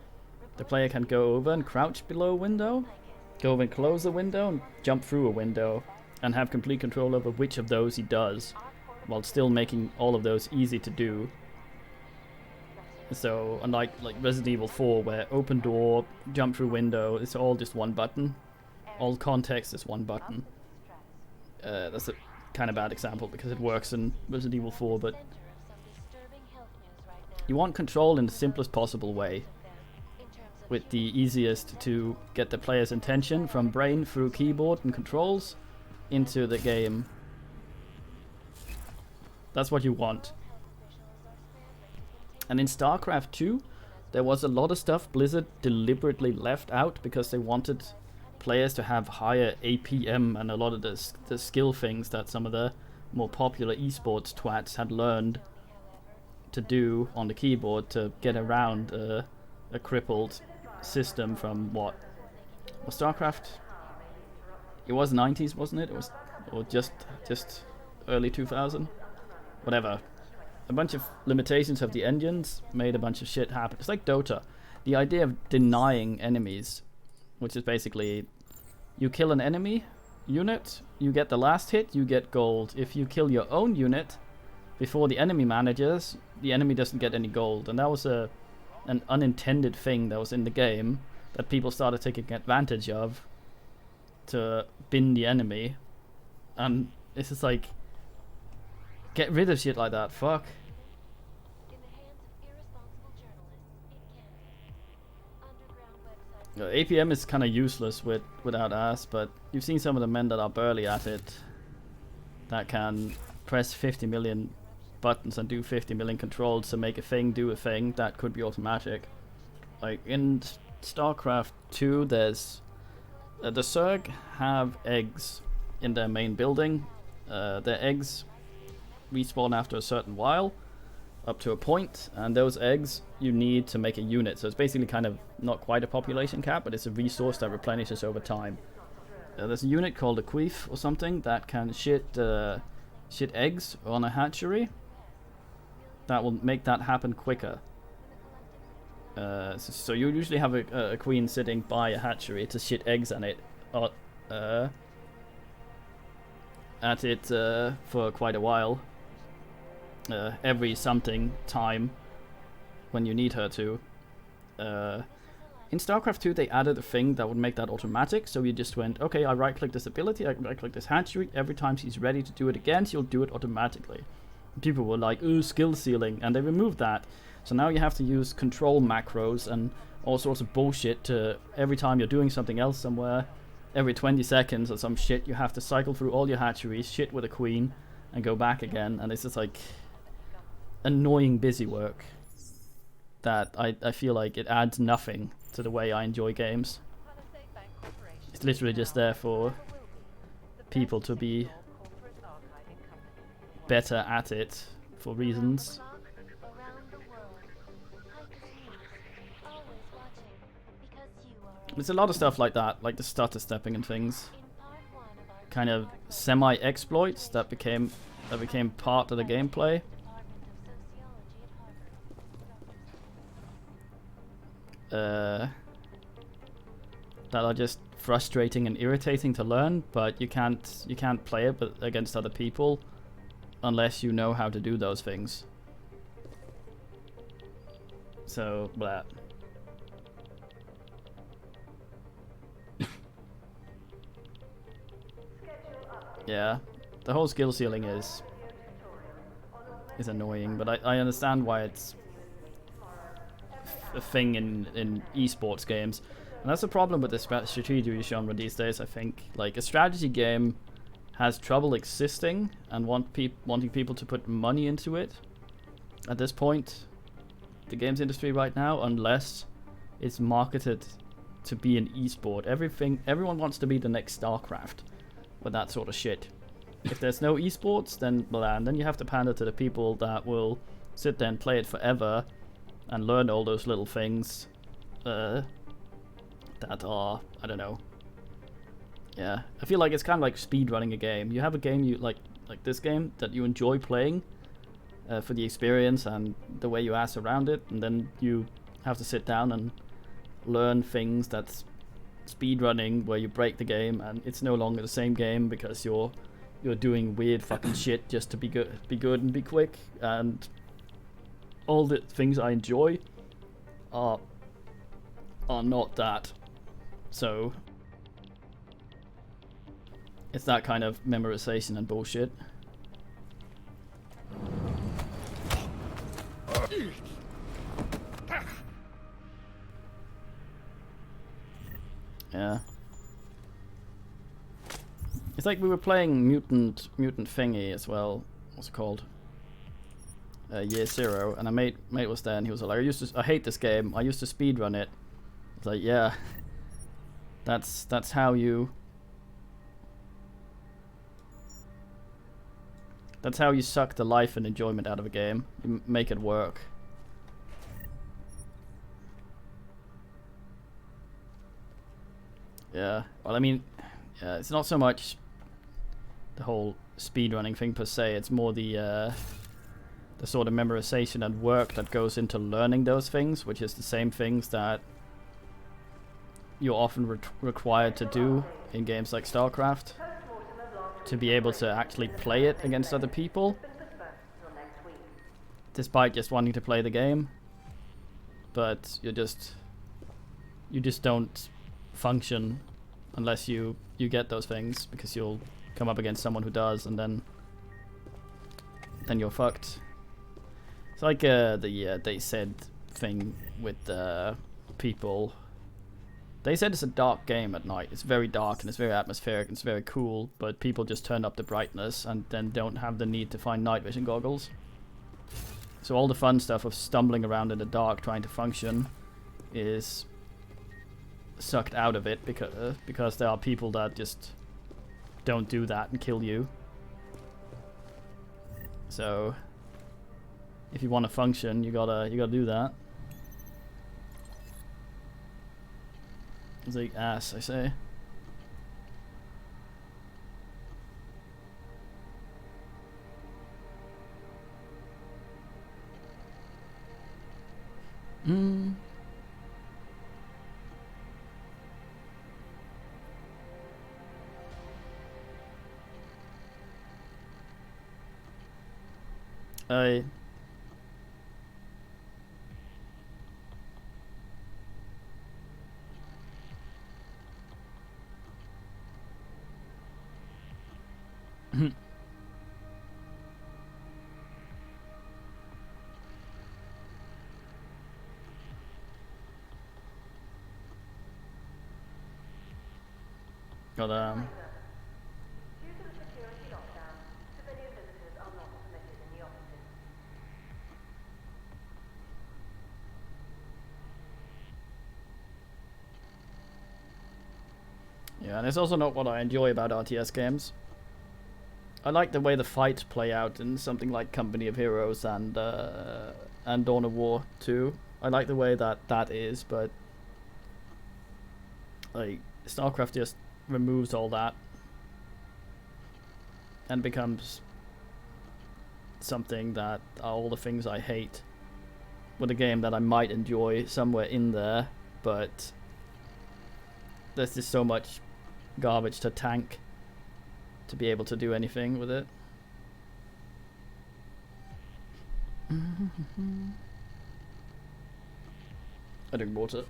the player can go over and crouch below a window, go over and close the window, and jump through a window, and have complete control over which of those he does, while still making all of those easy to do. So, unlike like Resident Evil 4, where open door, jump through window, it's all just one button. All context is one button. That's a kind of bad example because it works in Resident Evil 4, but you want control in the simplest possible way, with the easiest to get the player's attention from brain through keyboard and controls into the game. That's what you want. And in StarCraft 2, there was a lot of stuff Blizzard deliberately left out because they wanted players to have higher APM and a lot of the skill things that some of the more popular esports twats had learned to do on the keyboard to get around a crippled system from what was StarCraft? It was 90s, wasn't it? It was, or just early 2000, whatever. A bunch of limitations of the engines made a bunch of shit happen. It's like Dota. The idea of denying enemies, which is basically you kill an enemy unit, you get the last hit, you get gold. If you kill your own unit before the enemy manages, the enemy doesn't get any gold. And that was an unintended thing that was in the game that people started taking advantage of to bin the enemy. And it's just like, get rid of shit like that, fuck. APM is kind of useless without ass, but you've seen some of the men that are burly at it that can press 50 million buttons and do 50 million controls to make a thing do a thing that could be automatic. Like in StarCraft 2, there's the Zerg have eggs in their main building. Their eggs respawn after a certain while, up to a point, and those eggs you need to make a unit. So it's basically kind of not quite a population cap, but it's a resource that replenishes over time. There's a unit called a queef or something that can shit eggs on a hatchery. That will make that happen quicker. So you usually have a queen sitting by a hatchery to shit eggs on it, for quite a while. Every something time when you need her to. In StarCraft 2 they added a thing that would make that automatic, so you just went, okay, I right click this ability, I right click this hatchery, every time she's ready to do it again, she'll do it automatically. People were like, ooh, skill ceiling, and they removed that. So now you have to use control macros and all sorts of bullshit to, every time you're doing something else somewhere, every 20 seconds or some shit, you have to cycle through all your hatcheries, shit with a queen, and go back again, and it's just like annoying busy work that I feel like it adds nothing to the way I enjoy games. It's literally just there for people to be better at it for reasons. There's a lot of stuff like that, like the stutter stepping and things. Kind of semi-exploits that became part of the gameplay. That are just frustrating and irritating to learn, but you can't play it against other people unless you know how to do those things. So, blah. Yeah, the whole skill ceiling is annoying, but I understand why it's a thing in esports games. And that's the problem with the strategy genre these days, I think. Like, a strategy game has trouble existing and wanting people to put money into it at this point, the games industry right now, unless it's marketed to be an esport. Everyone wants to be the next StarCraft with that sort of shit. If there's no esports, then blah, and then you have to pander to the people that will sit there and play it forever and learn all those little things that are, I don't know. Yeah, I feel like it's kind of like speedrunning a game. You have a game you like this game that you enjoy playing for the experience and the way you ass around it, and then you have to sit down and learn things that's speedrunning where you break the game and it's no longer the same game because you're doing weird fucking shit just to be good and be quick, and all the things I enjoy are not that. So it's that kind of memorization and bullshit. Yeah. It's like we were playing Mutant Thingy as well. What's it called? Year Zero, and a mate was there, and he was like, I hate this game. I used to speedrun it. It's like, yeah. That's how you. That's how you suck the life and enjoyment out of a game. You make it work. Yeah. Well, I mean, yeah, it's not so much the whole speedrunning thing per se. It's more the sort of memorization and work that goes into learning those things, which is the same things that you're often required to do in games like StarCraft to be able to actually play it against other people, despite just wanting to play the game. But you just don't function unless you get those things, because you'll come up against someone who does, and then you're fucked. It's like they said thing with people. They said it's a dark game at night. It's very dark and it's very atmospheric and it's very cool, but people just turn up the brightness and then don't have the need to find night vision goggles. So all the fun stuff of stumbling around in the dark trying to function is sucked out of it because there are people that just don't do that and kill you. So if you want to function, you gotta do that. It's like ass, I say. I got Due to the security lockdown, civilian visitors are not permitted in the offices. Yeah, and it's also not what I enjoy about RTS games. I like the way the fights play out in something like Company of Heroes and Dawn of War 2. I like the way that is, but like StarCraft just removes all that and becomes something that are all the things I hate with a game that I might enjoy somewhere in there, but there's just so much garbage to tank to be able to do anything with it. I drink water.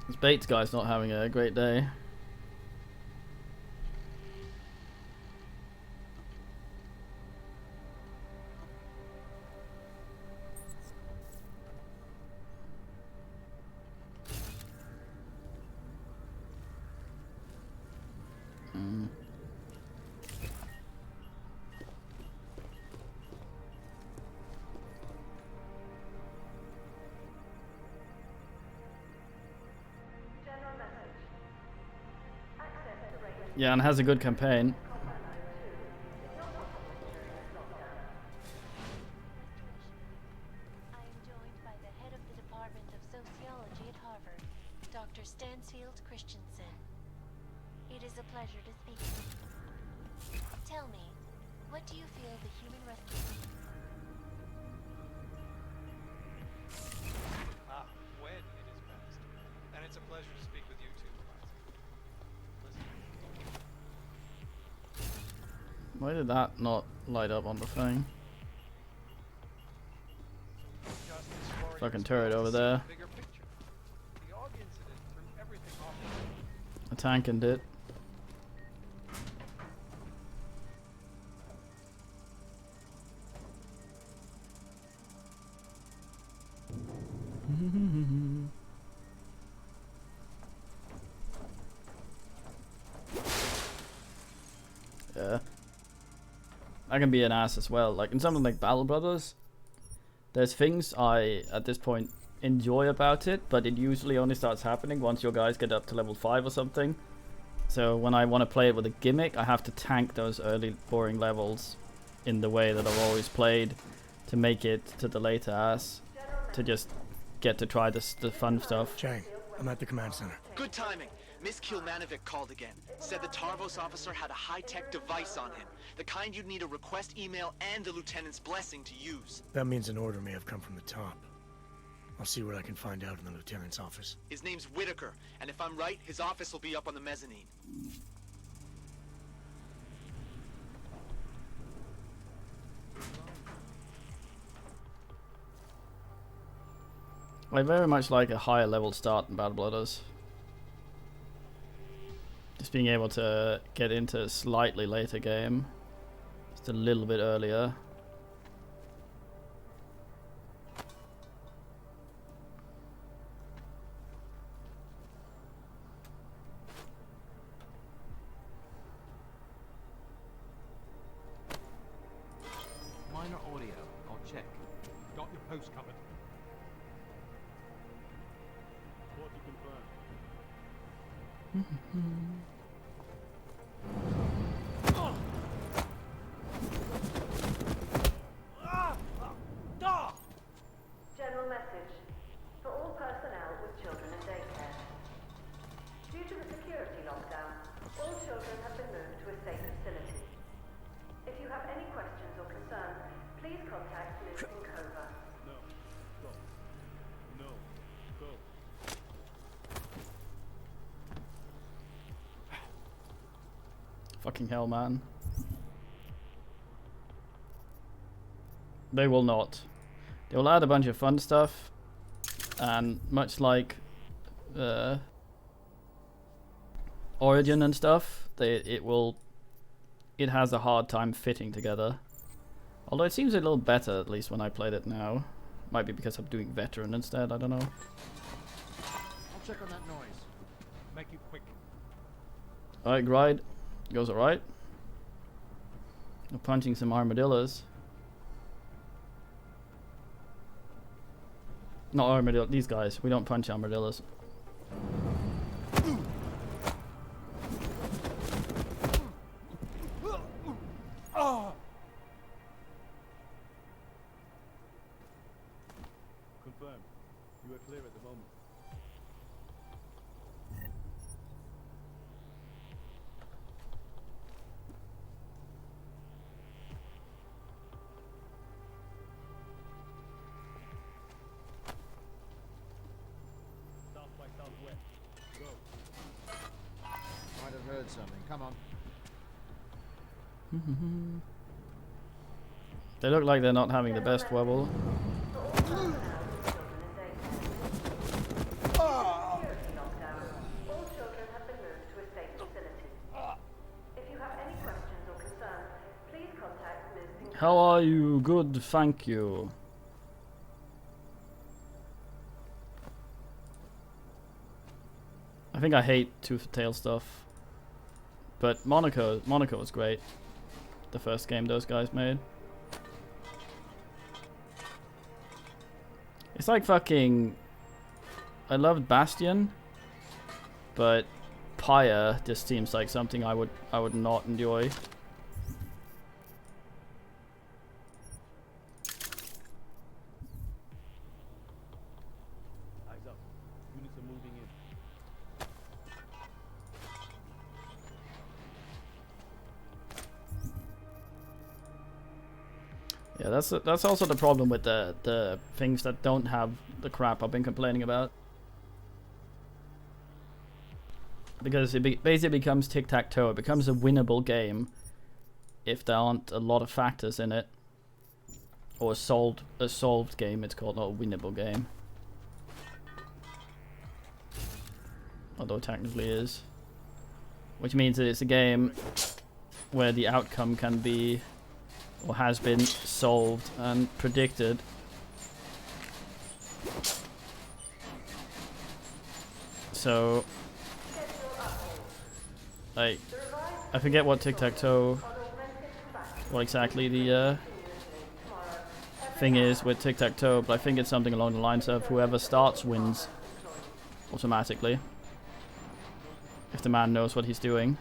This Bates guy's not having a great day. Yeah, and has a good campaign. I am joined by the head of the Department of Sociology at Harvard, Dr. Stansfield Christensen. It is a pleasure to speak with you. Tell me, what do you feel the human rescue... When it is best. And it's a pleasure to speak with you too, Why did that not light up on the thing? Fucking turret over there. A tank and it. I can be an ass as well. Like in something like Battle Brothers, there's things I at this point enjoy about it, but it usually only starts happening once your guys get up to level 5 or something. So when I want to play it with a gimmick, I have to tank those early boring levels in the way that I've always played to make it to the later ass, to just get to try the fun stuff. Chang, I'm at the command center. Good timing. Miss Kilmanovic called again. Said the Tarvos officer had a high-tech device on him. The kind you'd need a request email and the lieutenant's blessing to use. That means an order may have come from the top. I'll see what I can find out in the lieutenant's office. His name's Whitaker, and if I'm right, his office will be up on the mezzanine. I very much like a higher level start in Battle Brothers. Just being able to get into a slightly later game, just a little bit earlier. Minor audio. I'll check. Got your post covered. Report to confirm. General message. For all personnel with children in daycare. Due to the security lockdown, all children have been moved to a safe facility. If you have any questions or concerns, please contact Ms. Inkova. No. Go. No. Go. Fucking hell, man. They will not. They will add a bunch of fun stuff, and much like Origin and stuff, it has a hard time fitting together. Although it seems a little better, at least when I played it now. Might be because I'm doing veteran instead, I don't know. I'll check on that noise. Make it quick. Alright, Gride. Goes alright. We're punching some armadillos. Not armadillos, these guys. We don't punch armadillos. Confirmed. You are clear at the moment. South by southwest. Go. Might have heard something. Come on. They look like they're not having the best wobble. How are you? Good, thank you. I think I hate Tooth and Tail stuff, but Monaco was great. The first game those guys made. It's like fucking. I loved Bastion, but Pyre just seems like something I would not enjoy. Eyes up. Units are moving in. Yeah, that's also the problem with the things that don't have the crap I've been complaining about. Because it basically becomes tic-tac-toe. It becomes a winnable game if there aren't a lot of factors in it. Or a solved game, it's called, not a winnable game. Although it technically is. Which means that it's a game where the outcome can be, or has been, solved and predicted. So, like, I forget what tic-tac-toe what exactly the thing is with tic-tac-toe, but I think it's something along the lines of whoever starts wins automatically. If the man knows what he's doing.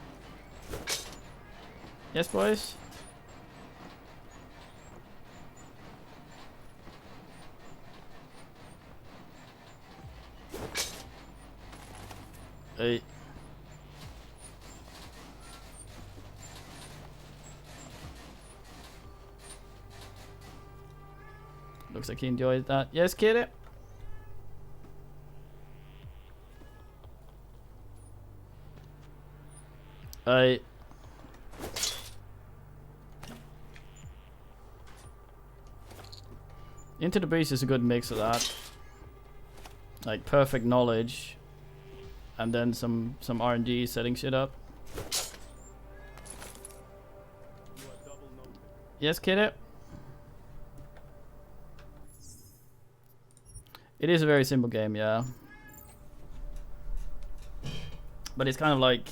Yes, boys? Hey. Looks like he enjoyed that. Yes, kid. Hey. Into the Beast is a good mix of that. Like perfect knowledge. And then some RNG setting shit up. Yes, kid. It is a very simple game, yeah. But it's kind of like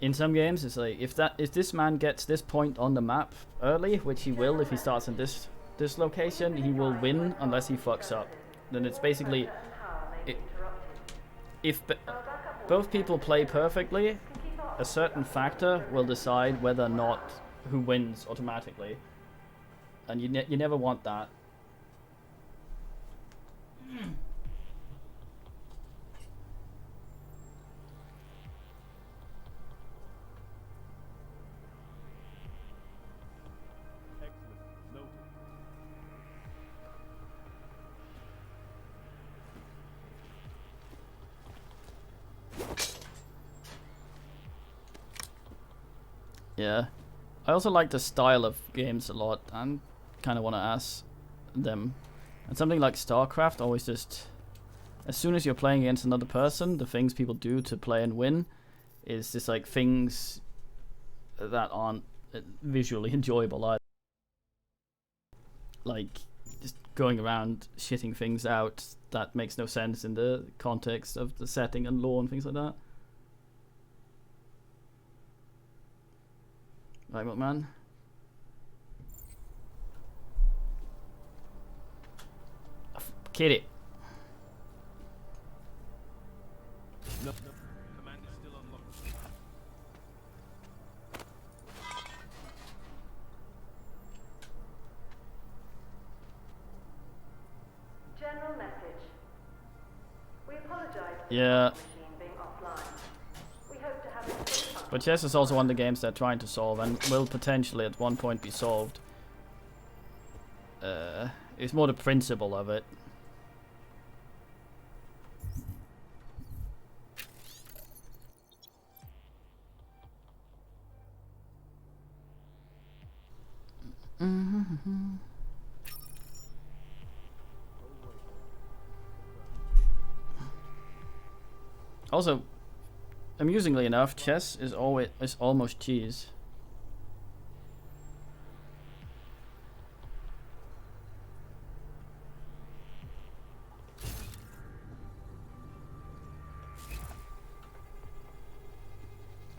in some games it's like if this man gets this point on the map early, which he will if he starts in this location, he will win unless he fucks up. Then it's basically if both people play perfectly, a certain factor will decide whether or not who wins automatically. And you never want that. Yeah. I also like the style of games a lot and kind of want to ask them. And something like StarCraft always just... As soon as you're playing against another person, the things people do to play and win is just like things that aren't visually enjoyable either. Like just going around shitting things out that makes no sense in the context of the setting and lore and things like that. Right, what man? Kitty. No. Command is still unlocked. General message. We apologize for Yeah. the machine being offline. We hope to have it fully But chess is also one of the games they're trying to solve and will potentially at one point be solved. It's more the principle of it. Also, amusingly enough, chess is almost cheese.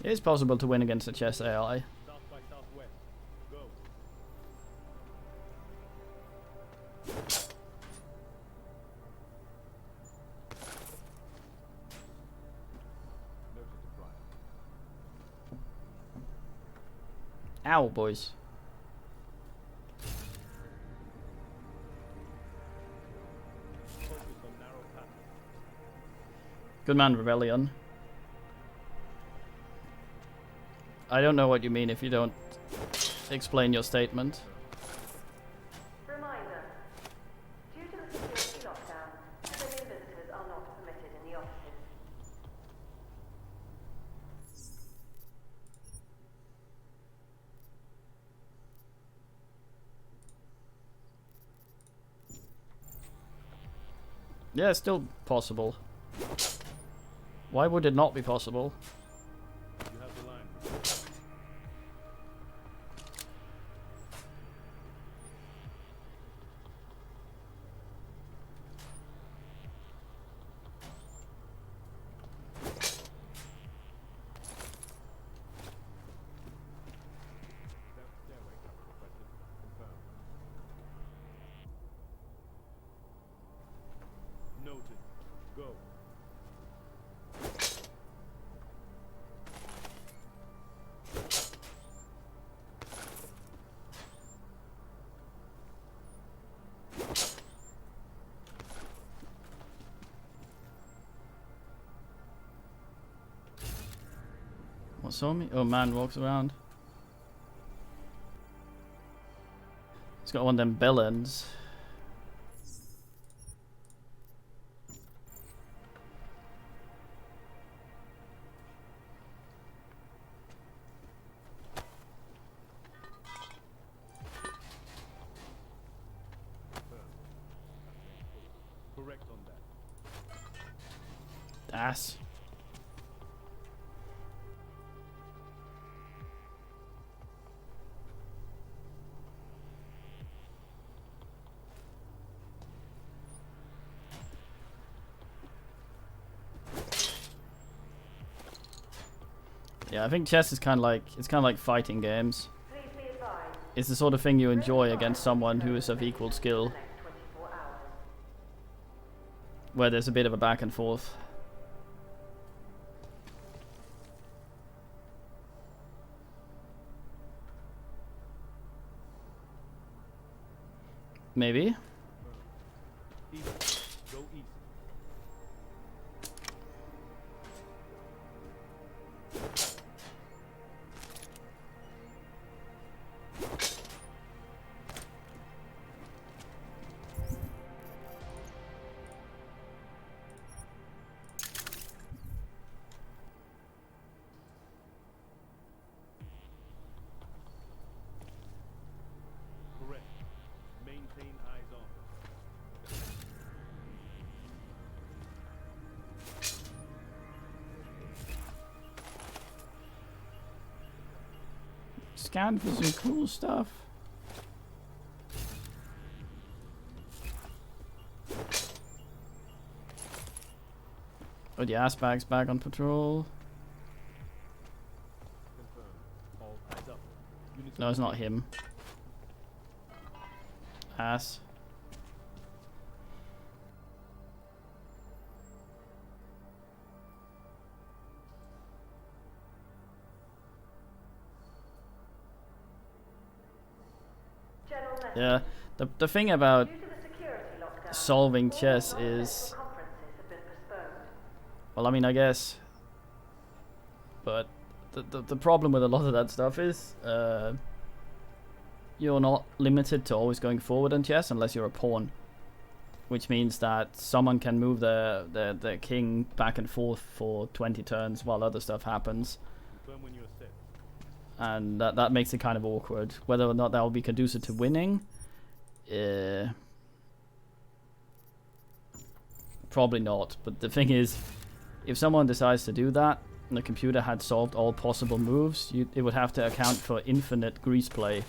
It is possible to win against a chess AI. South by southwest. Go. Noted to Brian. Ow, boys. Focus on narrow path. Good man, Rebellion. I don't know what you mean if you don't explain your statement. Reminder. Due to the security lockdown, civilian visitors are not permitted in the offices. Yeah, it's still possible. Why would it not be possible? You have the line. What saw me? Oh, man walks around. He's got one of them bellends. Correct on that. Ass. Yeah, I think chess is kind of like fighting games. It's the sort of thing you enjoy against someone who is of equal skill, where there's a bit of a back and forth. Maybe. Easy. Go easy. Correct. Maintain eyes on. Scan for some cool stuff. Oh, the ass bag's back on patrol. Confirm. All eyes up. Units No, it's not him. Ass. Yeah, the thing about solving chess is, well, I mean, I guess, but the problem with a lot of that stuff is you're not limited to always going forward in chess unless you're a pawn, which means that someone can move their king back and forth for 20 turns while other stuff happens. confirm when you are set. And that makes it kind of awkward. Whether or not that will be conducive to winning, probably not. But the thing is, if someone decides to do that, and the computer had solved all possible moves, it would have to account for infinite grease play.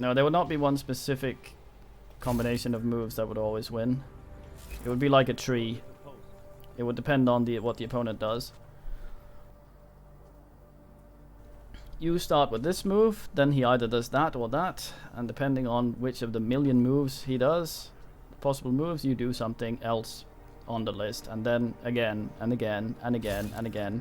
No, there would not be one specific combination of moves that would always win. It would be like a tree. It would depend on what the opponent does. You start with this move, then he either does that or that, and depending on which of the million moves he does, possible moves, you do something else on the list, and then again, and again, and again, and again.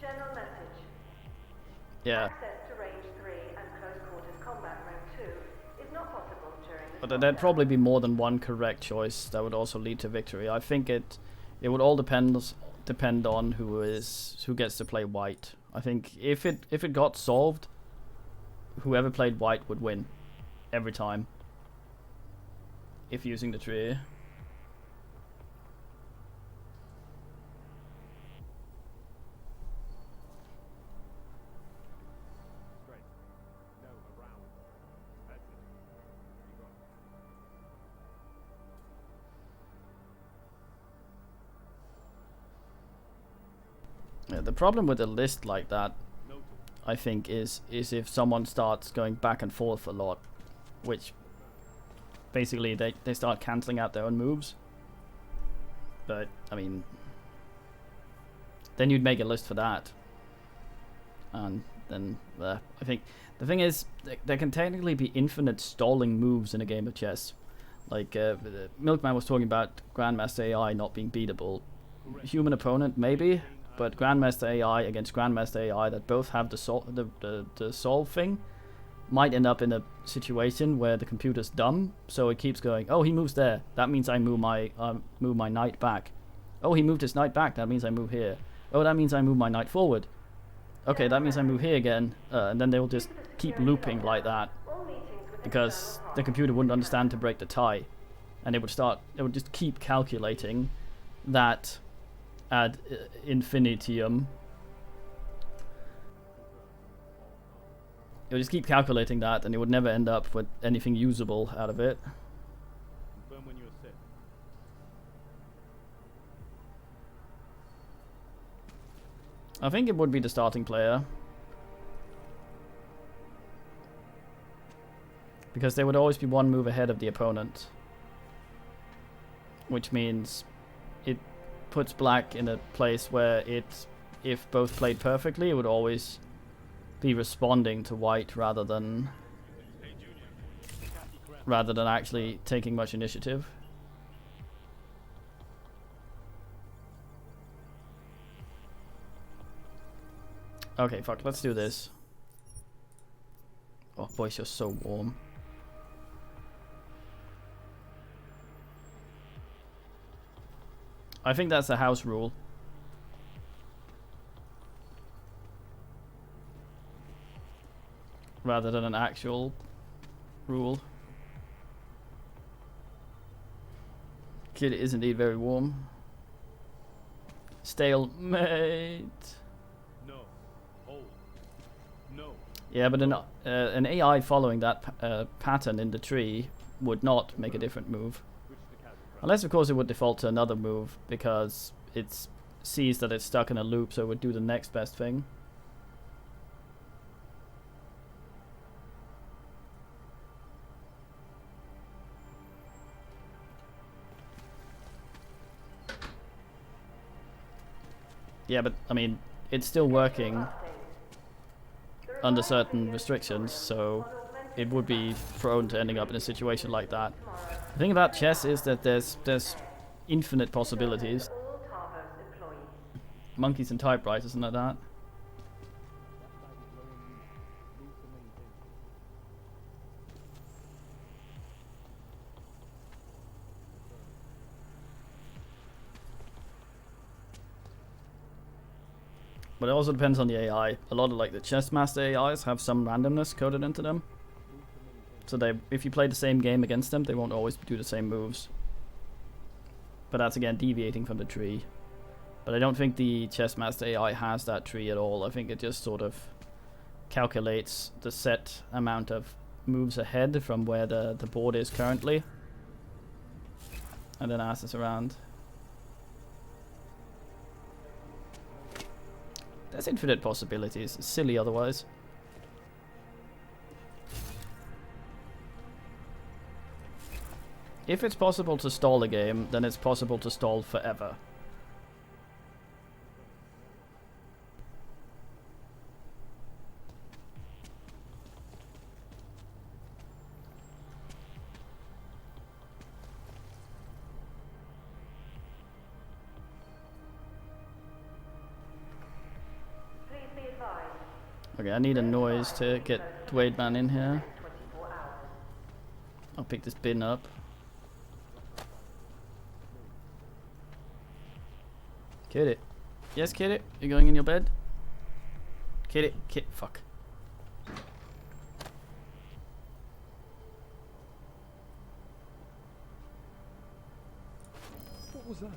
General message. Yeah. Access to range 3 and close quarters combat rank 2 is not possible during the But there'd probably be more than one correct choice that would also lead to victory. I think it would all depend on who gets to play white. I think if it got solved, whoever played white would win every time. If using the tree. Yeah, the problem with a list like that, I think, is if someone starts going back and forth a lot, which basically they start cancelling out their own moves. But I mean, then you'd make a list for that, and then I think the thing is there can technically be infinite stalling moves in a game of chess. Like Milkman was talking about Grandmaster AI not being beatable. Human opponent maybe, but Grandmaster AI against Grandmaster AI that both have the solve thing might end up in a situation where the computer's dumb, so it keeps going, oh, he moves there, that means I move my knight back. Oh, he moved his knight back, that means I move here. Oh, that means I move my knight forward. Okay, that means I move here again, and then they will just keep looping like that, because the computer wouldn't understand to break the tie, and it would just keep calculating that ad infinitum. It would just keep calculating that, and it would never end up with anything usable out of it. Confirm when you're set. I think it would be the starting player, because they would always be one move ahead of the opponent, which means it puts black in a place where if both played perfectly, it would always be responding to white rather than actually taking much initiative. Okay, fuck, let's do this. Oh, boys, you're so warm. I think that's a house rule. Rather than an actual rule. Kid is indeed very warm. Stalemate. No. Hold. No. Yeah, but an AI following that pattern in the tree would not make a different move. Unless, of course, it would default to another move because it sees that it's stuck in a loop, so it would do the next best thing. Yeah, but, I mean, it's still working under certain restrictions, so it would be prone to ending up in a situation like that. The thing about chess is that there's infinite possibilities. Monkeys and typewriters and like that. But it also depends on the AI. A lot of like the chess master AIs have some randomness coded into them. So if you play the same game against them, they won't always do the same moves. But that's again deviating from the tree. But I don't think the chess master AI has that tree at all. I think it just sort of calculates the set amount of moves ahead from where the board is currently. And then asks around. There's infinite possibilities. It's silly otherwise. If it's possible to stall a game, then it's possible to stall forever. Okay, I need a noise to get Dwayne Man in here. I'll pick this bin up. Kitty. Yes, Kitty? You going in your bed? Kitty. Fuck. What was that?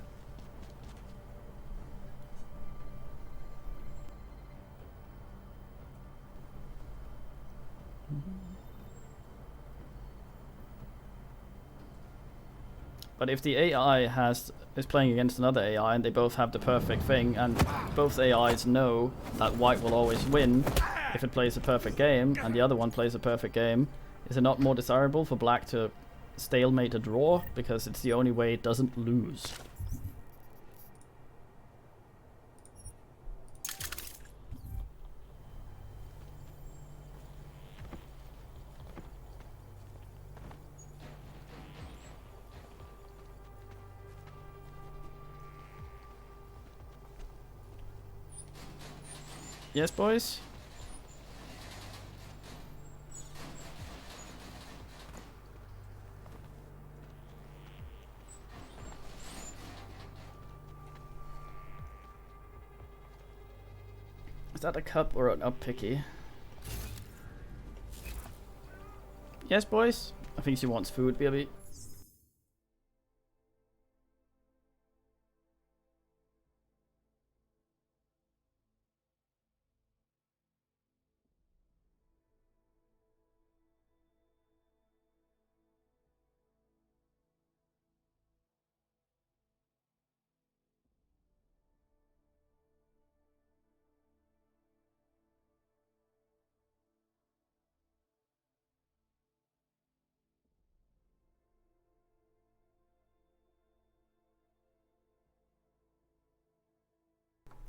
But if the AI is playing against another AI and they both have the perfect thing, and both AIs know that white will always win if it plays a perfect game, and the other one plays a perfect game, is it not more desirable for black to stalemate a draw, because it's the only way it doesn't lose. Yes, boys? Is that a cup or an up picky? Yes, boys? I think she wants food, baby.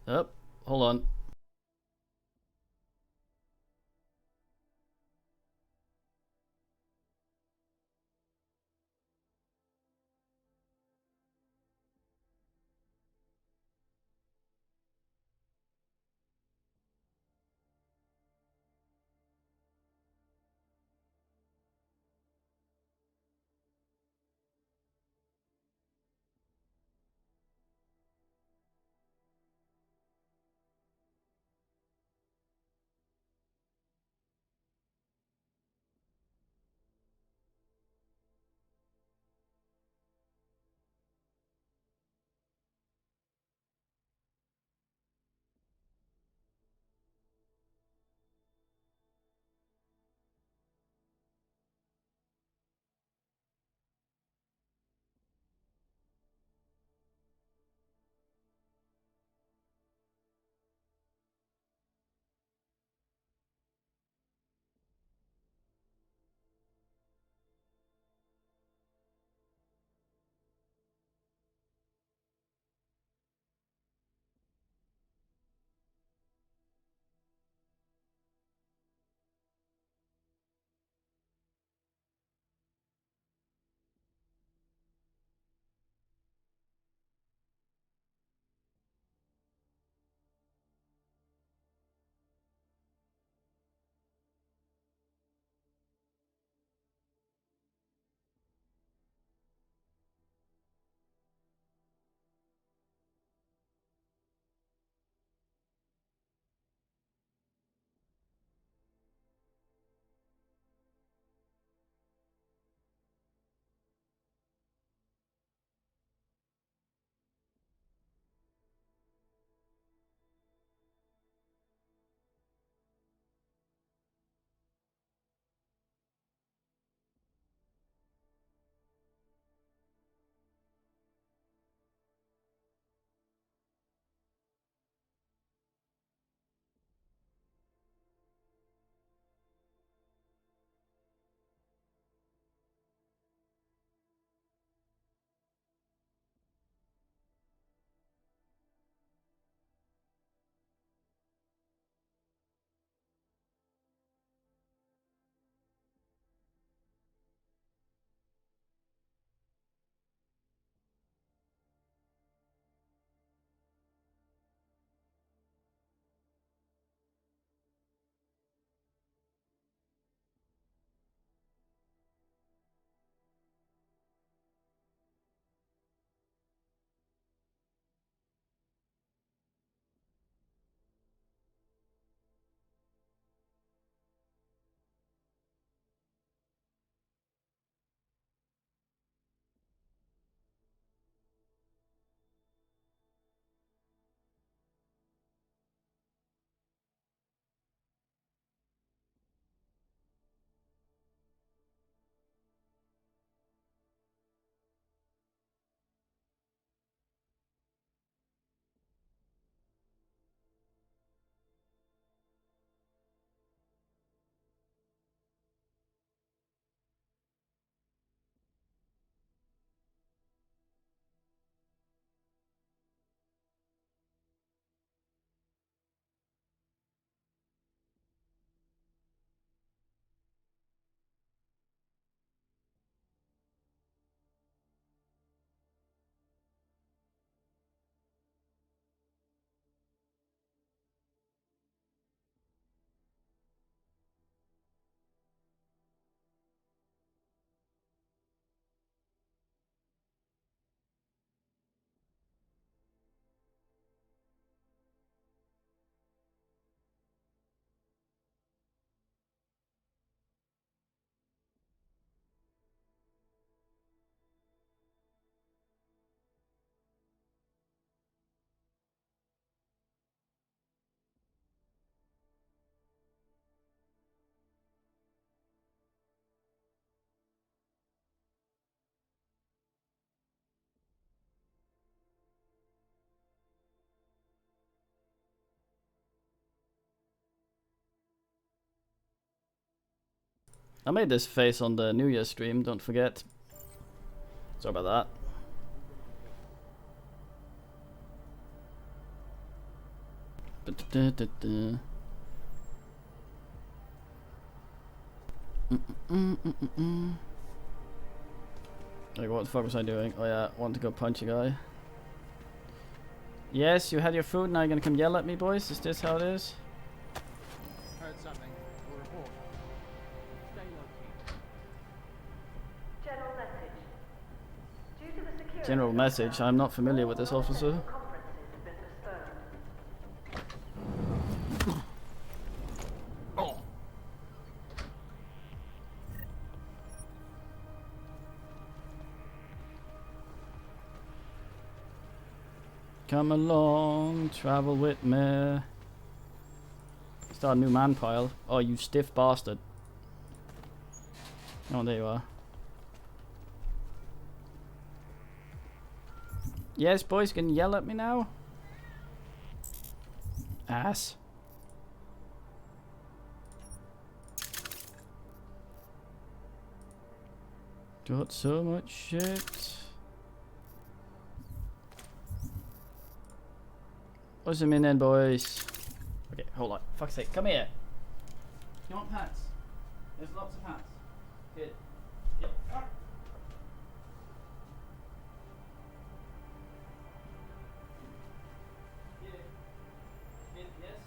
Oh, hold on. I made this face on the New Year stream, don't forget. Sorry about that. Like, what the fuck was I doing? Oh yeah, want to go punch a guy. Yes, you had your food, now you're gonna come yell at me, boys? Is this how it is? Heard something. We'll report. Stay low key. General message. Due to the security General message, I'm not familiar with this officer. conferences have been postponed. Come along, travel with me. Start a new man pile. Oh, you stiff bastard. Oh, there you are. Yes, boys, can you yell at me now? Ass. Got so much shit. What's them in then, boys? Okay, hold on. Fuck's sake, come here. You want pants? There's lots of pants. Here. Here. Ah. Here. Here. Yes.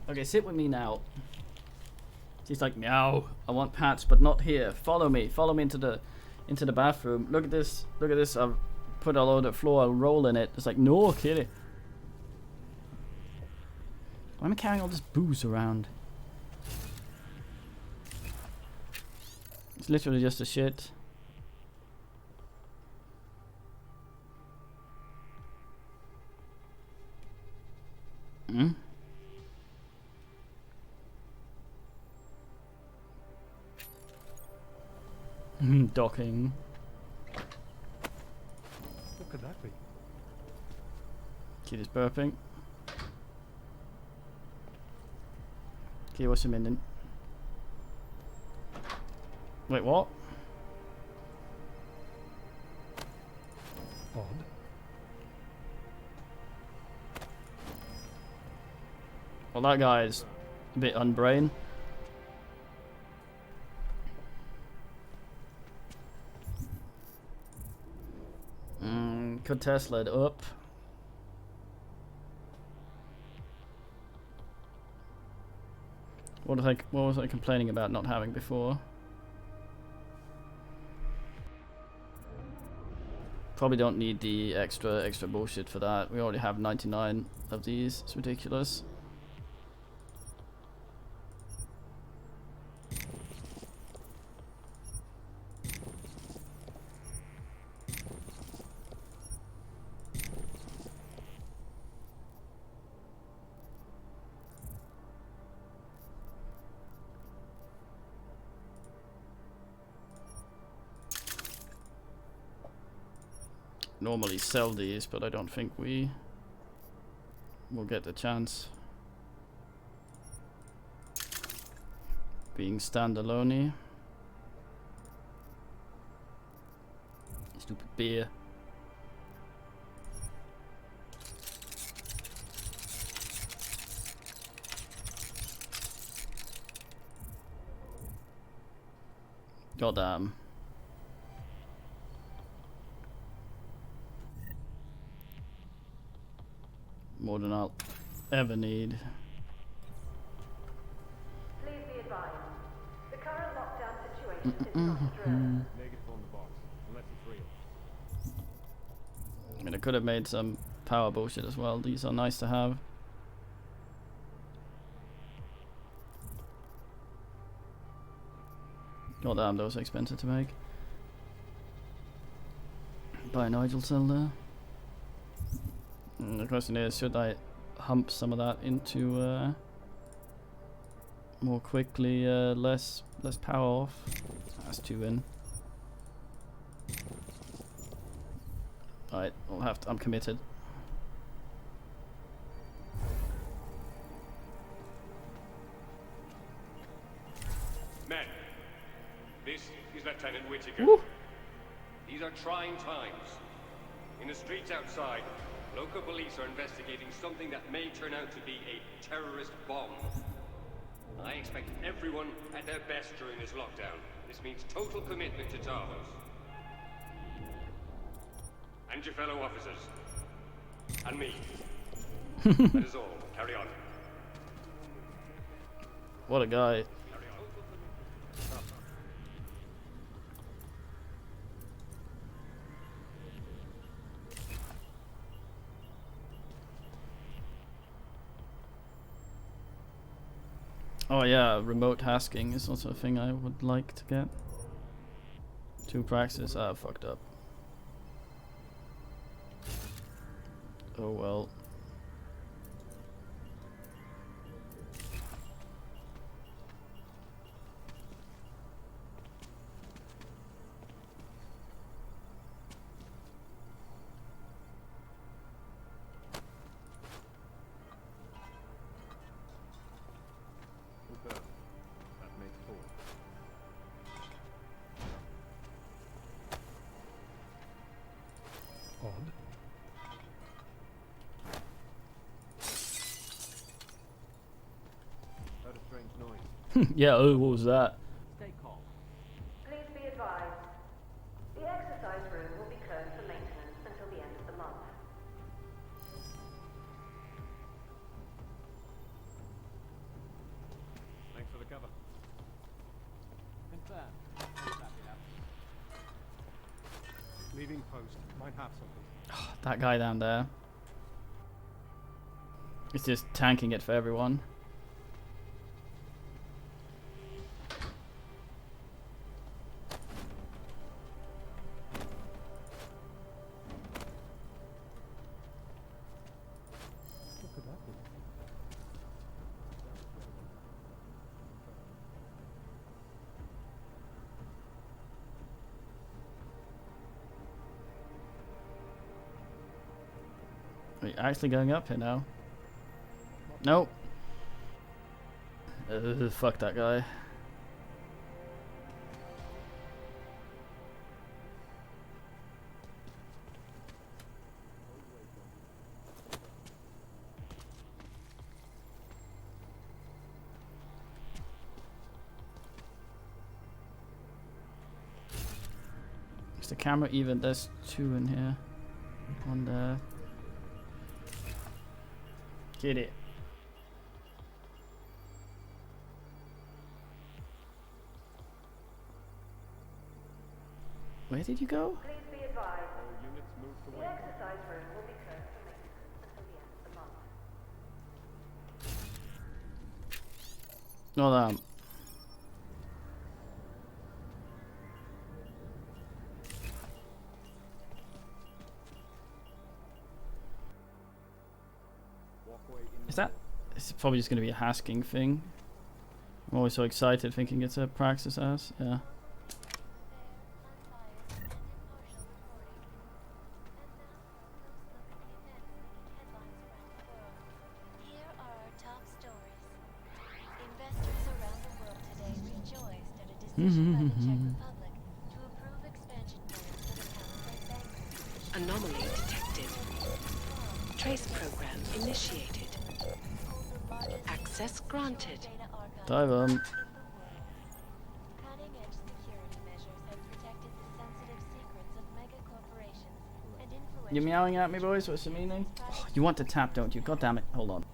Okay, sit with me now. She's like, meow, I want pants, but not here. Follow me into the bathroom. Look at this, I've put all over the floor, I'll roll in it. It's like, no, kitty. Why am I carrying all this booze around? It's literally just a shit. Hmm? Docking. What could that be? Kid is burping. Okay, what's a minute? Wait, what? Odd. Well, that guy's a bit unbrain. Could Tesla it up? What was I complaining about not having before? Probably don't need the extra bullshit for that. We already have 99 of these. It's ridiculous. Normally sell these, but I don't think we will get the chance. Being standalone. Stupid beer. Goddamn. More than I'll ever need. Please be advised. The current lockdown situation is not a drill. Negative on the box, unless it's real. I mean, I could have made some power bullshit as well. These are nice to have. God damn, those are expensive to make. Buy a Nigel cell there. The question is, should I hump some of that into more quickly, less power off? That's 2 in. Alright, I'm committed. Men, this is Lieutenant Whittaker. Woo. These are trying times. In the streets outside, local police are investigating something that may turn out to be a terrorist bomb. I expect everyone at their best during this lockdown. This means total commitment to Tarvos. And your fellow officers. And me. That is all. Carry on. What a guy. Oh yeah, remote tasking is also a thing I would like to get. 2 praxis, fucked up. Oh well. That makes 4. Odd. Heard a strange noise. Yeah, oh, what was that? Stay calm. Please be advised. The exercise room will be closed for maintenance until the end of the month. Thanks for the cover. Confirm. Wrap it up. Leaving post. Might have something. That guy down there. It's just tanking it for everyone. What could that be? Are you actually going up here now? Nope. Fuck that guy. Is the camera even? There's 2 in here. 1 there. Get it. Where did you go? Please be advised. Units move to The wait. exercise room will be closed for maintenance until the end of the month. No, damn. Walkway in Is that? It's probably just going to be a hasking thing. I'm always so excited thinking it's a praxis ass. Yeah. Here are our top stories. Investors around the world today rejoiced at a decision by the Czech Republic to approve expansion plans for the Caliphate Bank. Anomaly detected. Trace program initiated. Access granted. Dive on. Cutting-edge security measures have protected the sensitive secrets of mega corporations and influential. You meowing at me, boys? What's the meaning? Oh, you want to tap, don't you? God damn it. Hold on.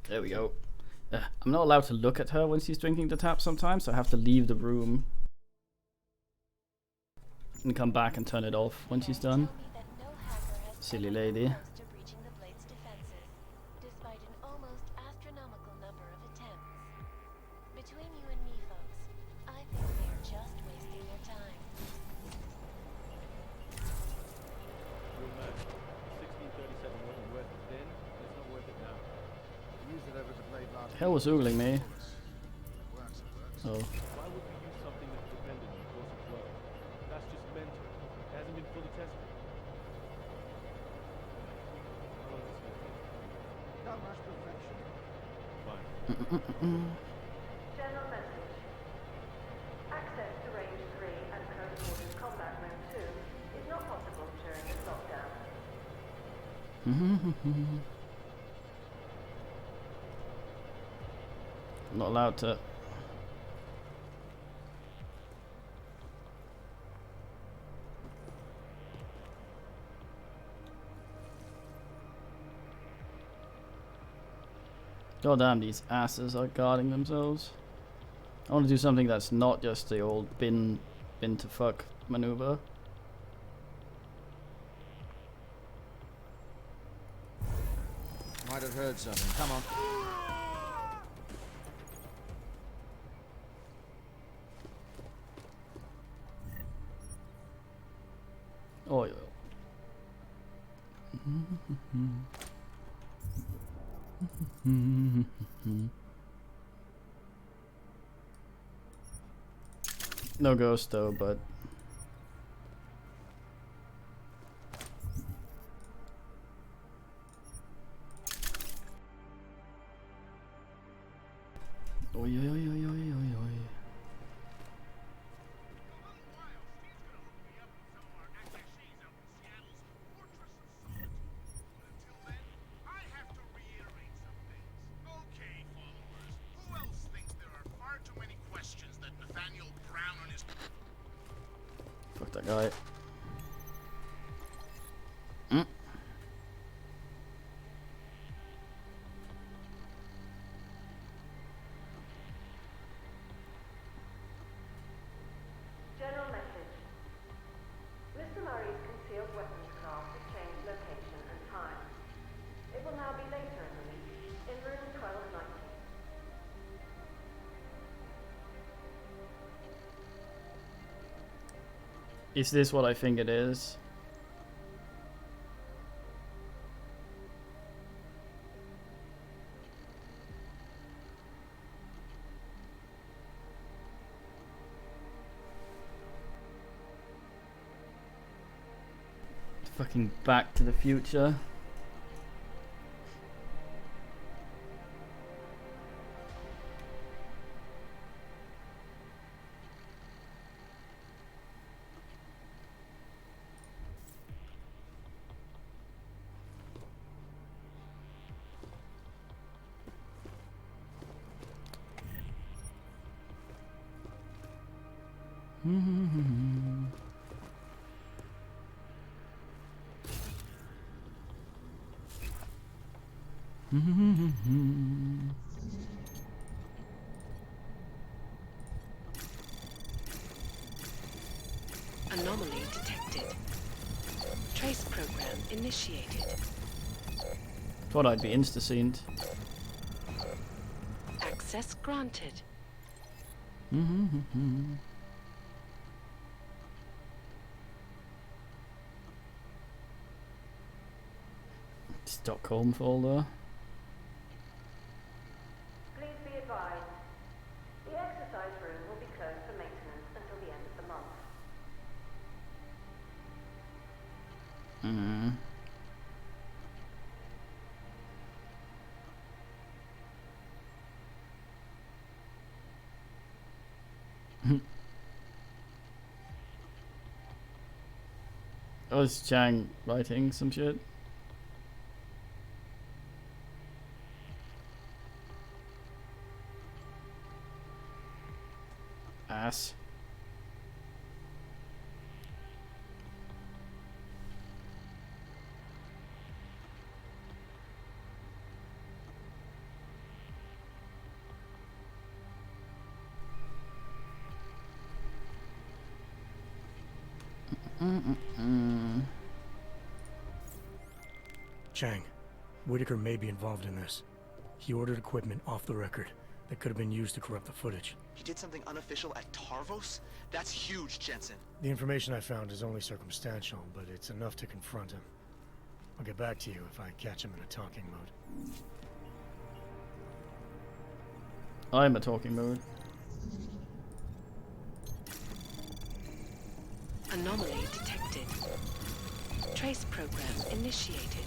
There we go. I'm not allowed to look at her when she's drinking the tap sometimes, so I have to leave the room and come back and turn it off when she's done. Silly lady. Despite an almost astronomical number of attempts. Between you and me, folks, I think they are just wasting their time. Real man, 1637 wasn't worth it then, and it's not worth it now. We used it over the blade last Hell was oogling me. Works, it works. Oh. Why would we use something that's dependent on the force of flow? That's just mental. It hasn't been fully tested. I'll understand. Don't rush perfection. Fine. General message. Access to Range 3 and Close Quarters Combat Room 2 is not possible during this lockdown. Not allowed to. God damn, these asses are guarding themselves. I want to do something that's not just the old bin to fuck maneuver. Might have heard something. Come on. Oh, yeah. No ghost though, but oi, oi, oi, oi, oi, oi, oi. Fuck that guy. General message. Mr. Murray's concealed weapons class has changed location and time. It will now be later in the week, in room 1290. Is this what I think it is? Fucking Back to the Future. Anomaly detected. Trace program initiated. Thought I'd be insta-scened. Access granted. Stockholm folder. Please be advised. The exercise room will be closed for maintenance until the end of the month. Oh, is Chang writing some shit? Ass. Chang, Whitaker may be involved in this. He ordered equipment off the record that could have been used to corrupt the footage. He did something unofficial at Tarvos? That's huge, Jensen. The information I found is only circumstantial, but it's enough to confront him. I'll get back to you if I catch him in a talking mode. I'm a talking mode. Anomaly detected. Trace program initiated.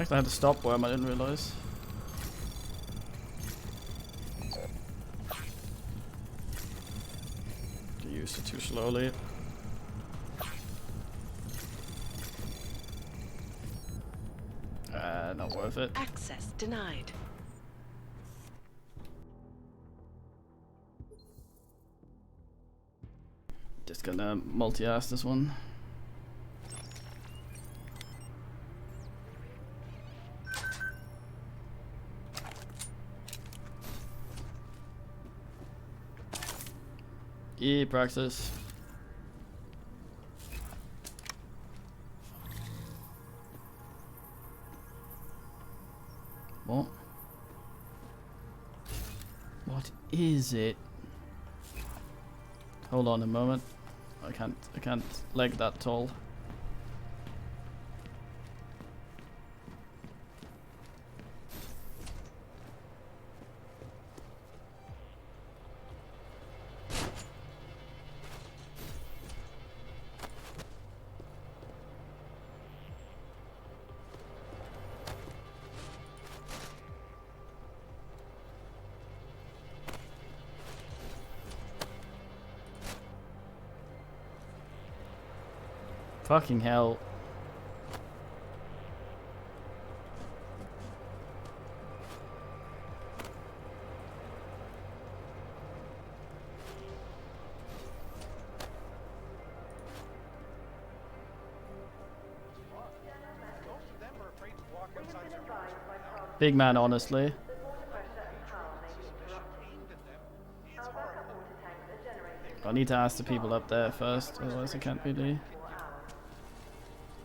Actually, I had to stop worm, I didn't realise. I used it too slowly. Not worth it. Access denied. Just gonna multi-ask this one. Praxis. What? What is it? Hold on a moment. I can't leg that tall. Fucking hell. Big man, honestly. I need to ask the people up there first, otherwise I can't really.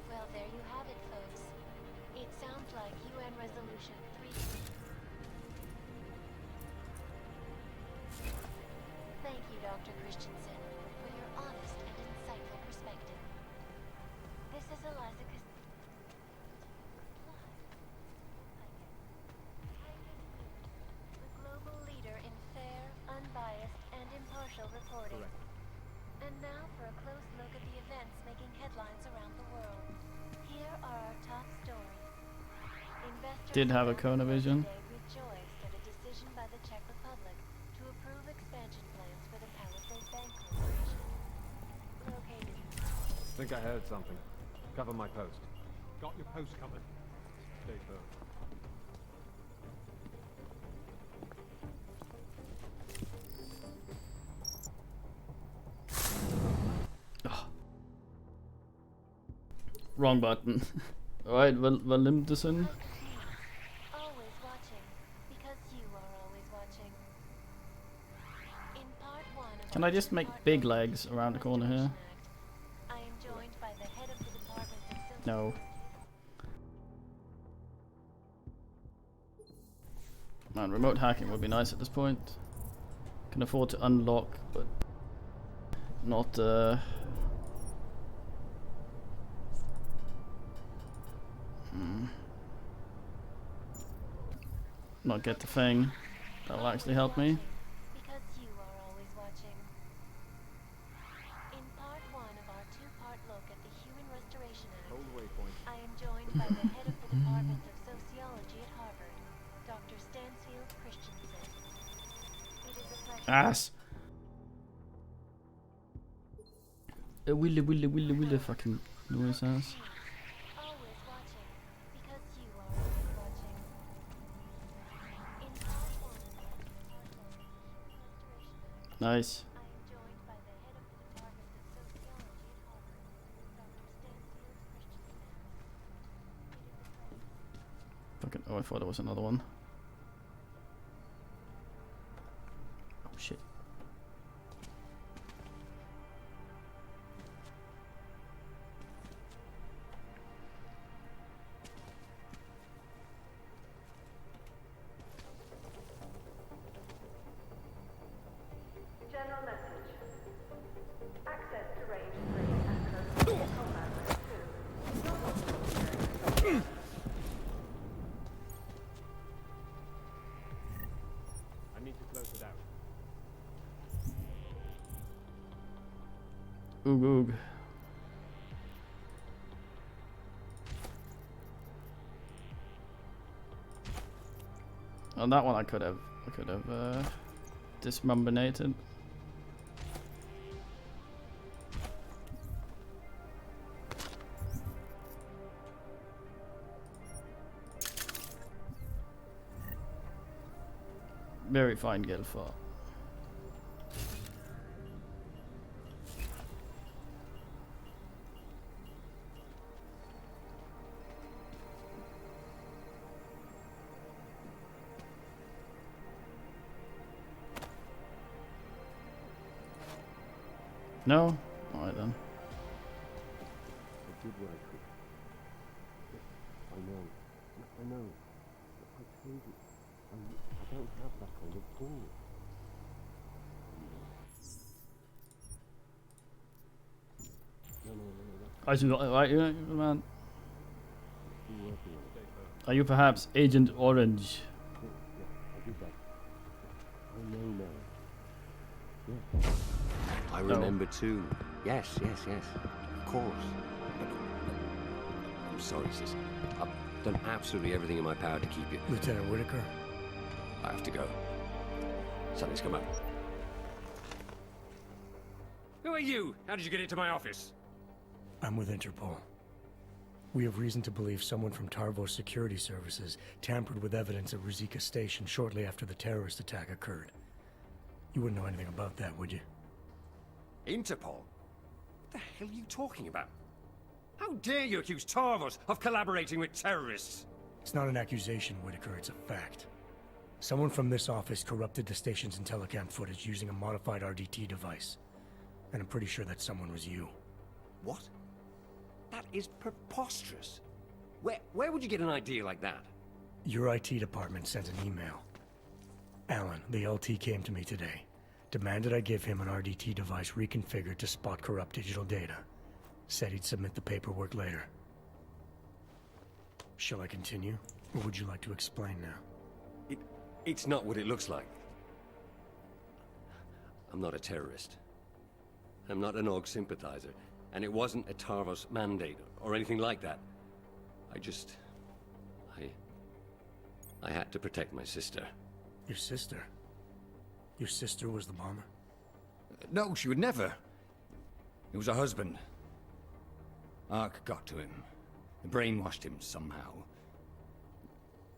Well, there you have it, folks. It sounds like UN Resolution 3. Thank you, Dr. Christensen, for your honest and insightful perspective. This is Eliza the global leader in fair, unbiased, and impartial reporting. Correct. And now for a close look at the events making headlines around the world. Here are our top stories. Investors Did have a Conavision. rejoiced at a decision by the Czech Republic to approve expansion plans for the Palisade Bank Corporation. Located. Think I heard something. Cover my post. Got your post covered. Stay firm. Wrong button. Alright, Valimdison. Always watching, because you are always watching. In part 1 of Can I just make big legs around the corner here? I am joined by the head of the Department of Social No. Man, remote hacking would be nice at this point. Can afford to unlock, but not not get the thing. That'll actually help me. because you are always watching. In part 1 of our two-part look at the Human Restoration Act, I am joined by the head of the Department of Sociology at Harvard, Dr. Stansfield Christensen. It is a pleasure. Ass. Willy fucking noise ass. Always watching, because you are always watching. In part 1 of our two-part look at the Human Restoration Act, Nice. I am joined by the head of the Department of Sociology at Harvard, Dr. Stansfield Christensen. Fucking Oh, I thought there was another one. Oh shit. General message. Access to range 3 and close to combat with 2. Not optimal. I need to close it out. Oog oog. On that one I could have dismembrated. Very fine Gelfa. No? Alright then. I did what I could. I know. I know. I told you. I don't have that kind of pull. No. I should got it right, man. Are you perhaps Agent Orange? I did that. I know now. Yeah. I remember too. Yes. Of course. I'm sorry, sis. I've done absolutely everything in my power to keep you. Lieutenant Whitaker? I have to go. Something's come up. Who are you? How did you get into my office? I'm with Interpol. We have reason to believe someone from Tarvos Security Services tampered with evidence at Ruzicka Station shortly after the terrorist attack occurred. You wouldn't know anything about that, would you? Interpol? What the hell are you talking about? How dare you accuse Tarvos of collaborating with terrorists? It's not an accusation, Whitaker, it's a fact. Someone from this office corrupted the station's Intellicam footage using a modified RDT device. And I'm pretty sure that someone was you. What? That is preposterous. Where would you get an idea like that? Your IT department sent an email. Alan, the LT, came to me today. Demanded I give him an RDT device reconfigured to spot corrupt digital data. Said he'd submit the paperwork later. Shall I continue? Or would you like to explain now? It's not what it looks like. I'm not a terrorist. I'm not an AUG sympathizer. And it wasn't a Tarvos mandate or anything like that. I had to protect my sister. Your sister? Your sister was the bomber? No, she would never. It was her husband. Ark got to him. Brainwashed him somehow.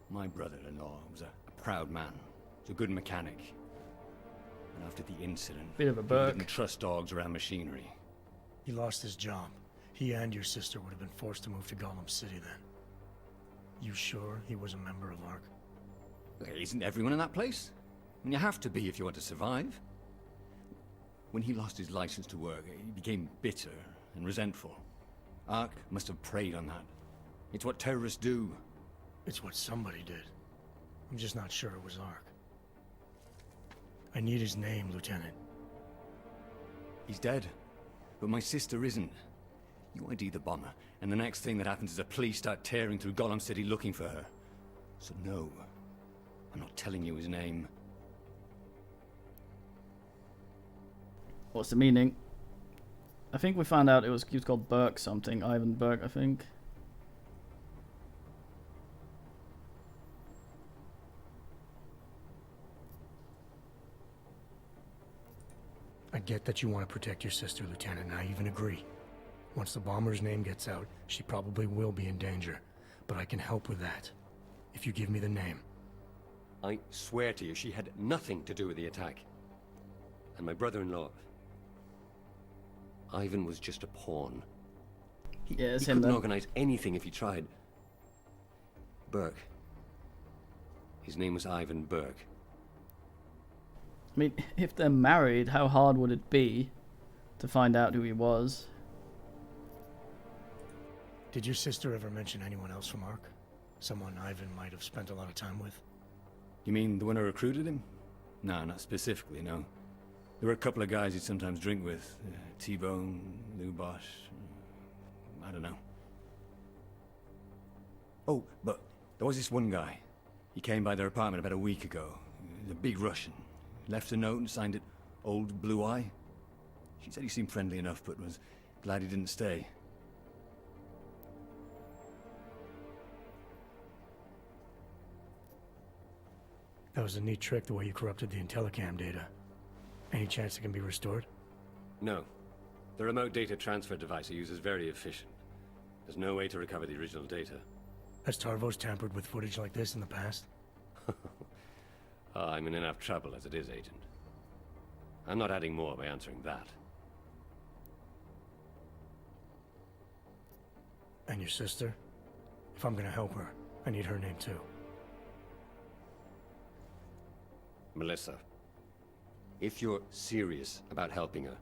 My brother-in-law was a proud man. Was a good mechanic. And after the incident, Bit of a he Burke. didn't trust dogs around machinery. He lost his job. He and your sister would have been forced to move to Gollum City then. You sure he was a member of ARC? Isn't everyone in that place? And you have to be if you want to survive. When he lost his license to work, he became bitter and resentful. Ark must have preyed on that. It's what terrorists do. It's what somebody did. I'm just not sure it was ARC. I need his name, Lieutenant. He's dead. But my sister isn't. You ID the bomber, and the next thing that happens is the police start tearing through Gollum City looking for her. So no, I'm not telling you his name. What's the meaning? I think we found out he was called Burke something. Ivan Burke, I think. I get that you want to protect your sister, Lieutenant, and I even agree. Once the bomber's name gets out, she probably will be in danger. But I can help with that, if you give me the name. I swear to you, she had nothing to do with the attack. And my brother-in-law... Ivan was just a pawn. He it's him couldn't then. organize anything if he tried. Burke. His name was Ivan Burke. I mean, if they're married, how hard would it be to find out who he was? Did your sister ever mention anyone else from Ark? Someone Ivan might have spent a lot of time with? You mean the one who recruited him? No, not specifically, no. There were a couple of guys he'd sometimes drink with. T-Bone, Lou Bosch. I don't know. Oh, but there was this one guy. He came by their apartment about a week ago. The big Russian. Left a note and signed it Old Blue Eye. She said he seemed friendly enough, but was glad he didn't stay. That was a neat trick, the way you corrupted the Intellicam data. Any chance it can be restored? No. The remote data transfer device he uses is very efficient. There's no way to recover the original data. Has Tarvos tampered with footage like this in the past? I'm in enough trouble as it is, Agent. I'm not adding more by answering that. And your sister? If I'm gonna help her, I need her name too. Melissa. If you're serious about helping her,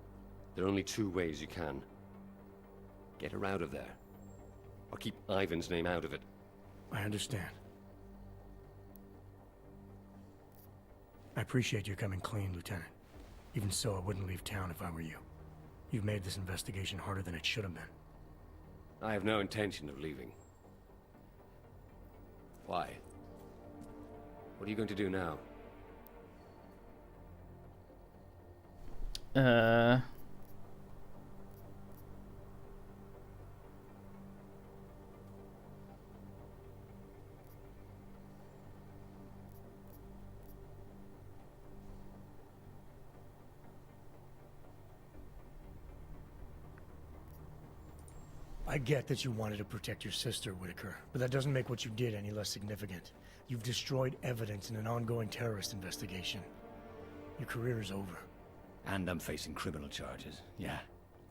there are only two ways you can. Get her out of there. Or keep Ivan's name out of it. I understand. I appreciate you coming clean, Lieutenant. Even so, I wouldn't leave town if I were you. You've made this investigation harder than it should have been. I have no intention of leaving. Why? What are you going to do now? I get that you wanted to protect your sister, Whitaker, but that doesn't make what you did any less significant. You've destroyed evidence in an ongoing terrorist investigation. Your career is over. And I'm facing criminal charges. Yeah,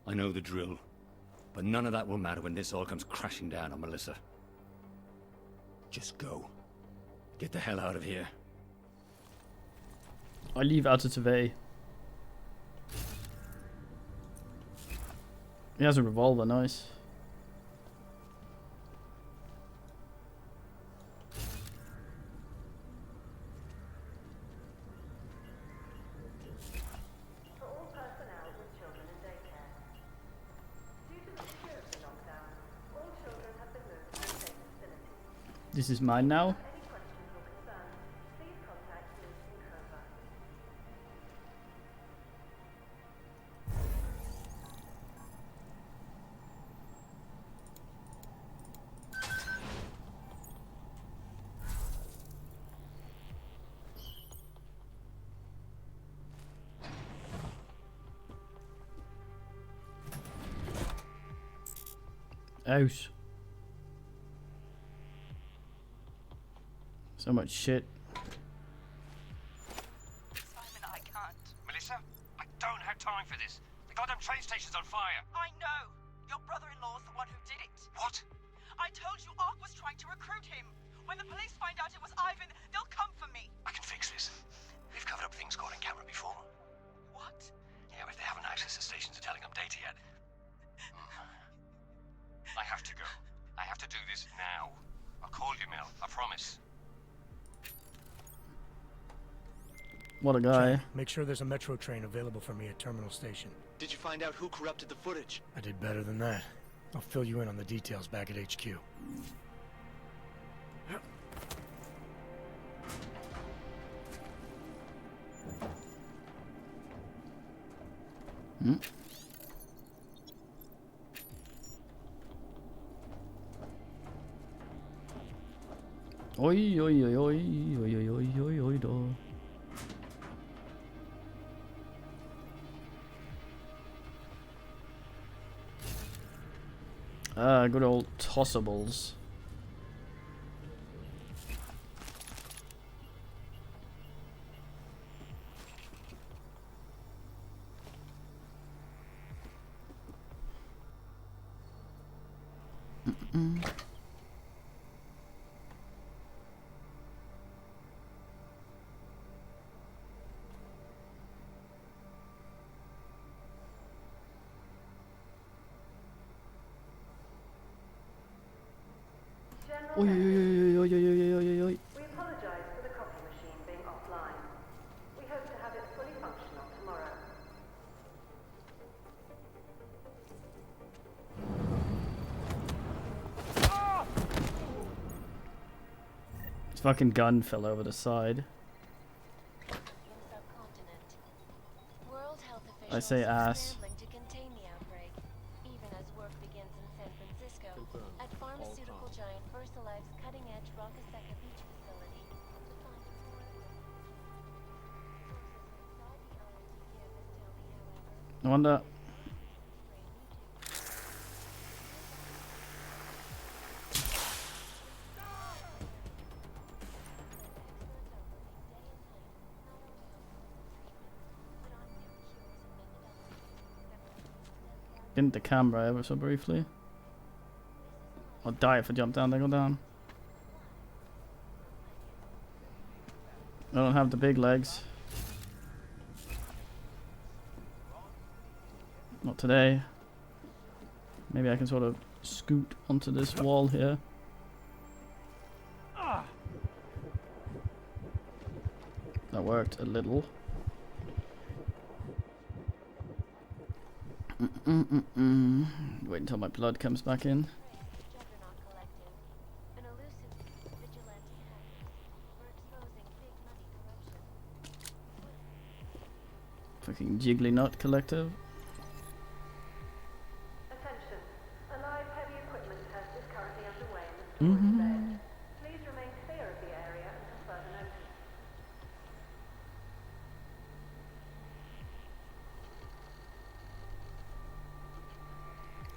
I know the drill. But none of that will matter when this all comes crashing down on Melissa. Just go. Get the hell out of here. I leave out of TV. He has a revolver, nice. This is mine now. Out. So much shit. Simon, I can't. Melissa, I don't have time for this. The goddamn train station's on fire. I know. Your brother-in-law's the one who did it. What? I told you Ark was trying to recruit him. When the police find out it was Ivan, they'll come for me. I can fix this. We've covered up things caught on camera before. What? Yeah, but they haven't accessed the stations or Telegram data yet. I have to go. I have to do this now. I'll call you, Mel. I promise. What a guy. Jack, make sure there's a metro train available for me at Terminal Station. Did you find out who corrupted the footage? I did better than that. I'll fill you in on the details back at HQ. Hmm. Oi, oi, oi, oi, oi, oi, oi, oi, oi, do. Good old tossables. Oi, oi, oi, oi, oi, oi, oi, oi, oi. We apologize for the copy machine being offline. We hope to have it fully functional tomorrow. His fucking gun fell over the side. World health I officials say are ass. scrambling to contain the outbreak, even as work begins in San Francisco at pharmaceutical giant VersaLife's cutting-edge Rockasecca Beach facility to find more equipment. Sources inside the R&D campus tell me, however, I wonder. Didn't the camera ever so briefly? I'll die if I jump down, they go down. I don't have the big legs. Not today. Maybe I can sort of scoot onto this wall here. That worked a little. Wait until my blood comes back in. Fucking Jiggly Nut Collective. Attention. A live heavy equipment test is currently underway in the storage ledge. Please remain clear of the area until further notice.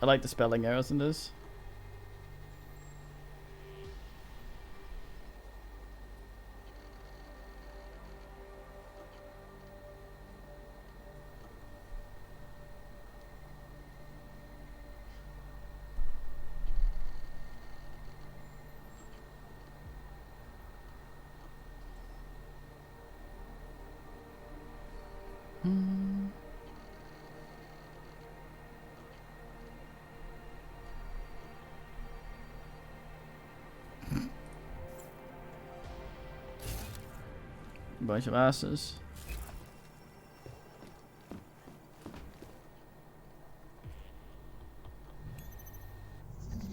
I like the spelling errors in this. Bunch of asses.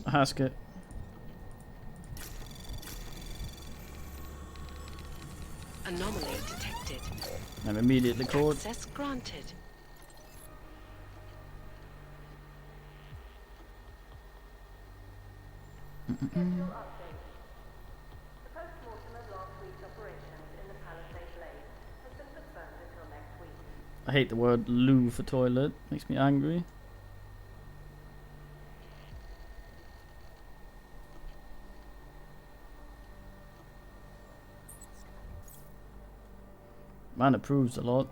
A hasket. Anomaly detected. I'm immediately caught. Access granted. Schedule update. The post-mortem of last week's operations in the Palisade Blaze has been postponed until next week. I hate the word loo for toilet. Makes me angry. Man approves a lot.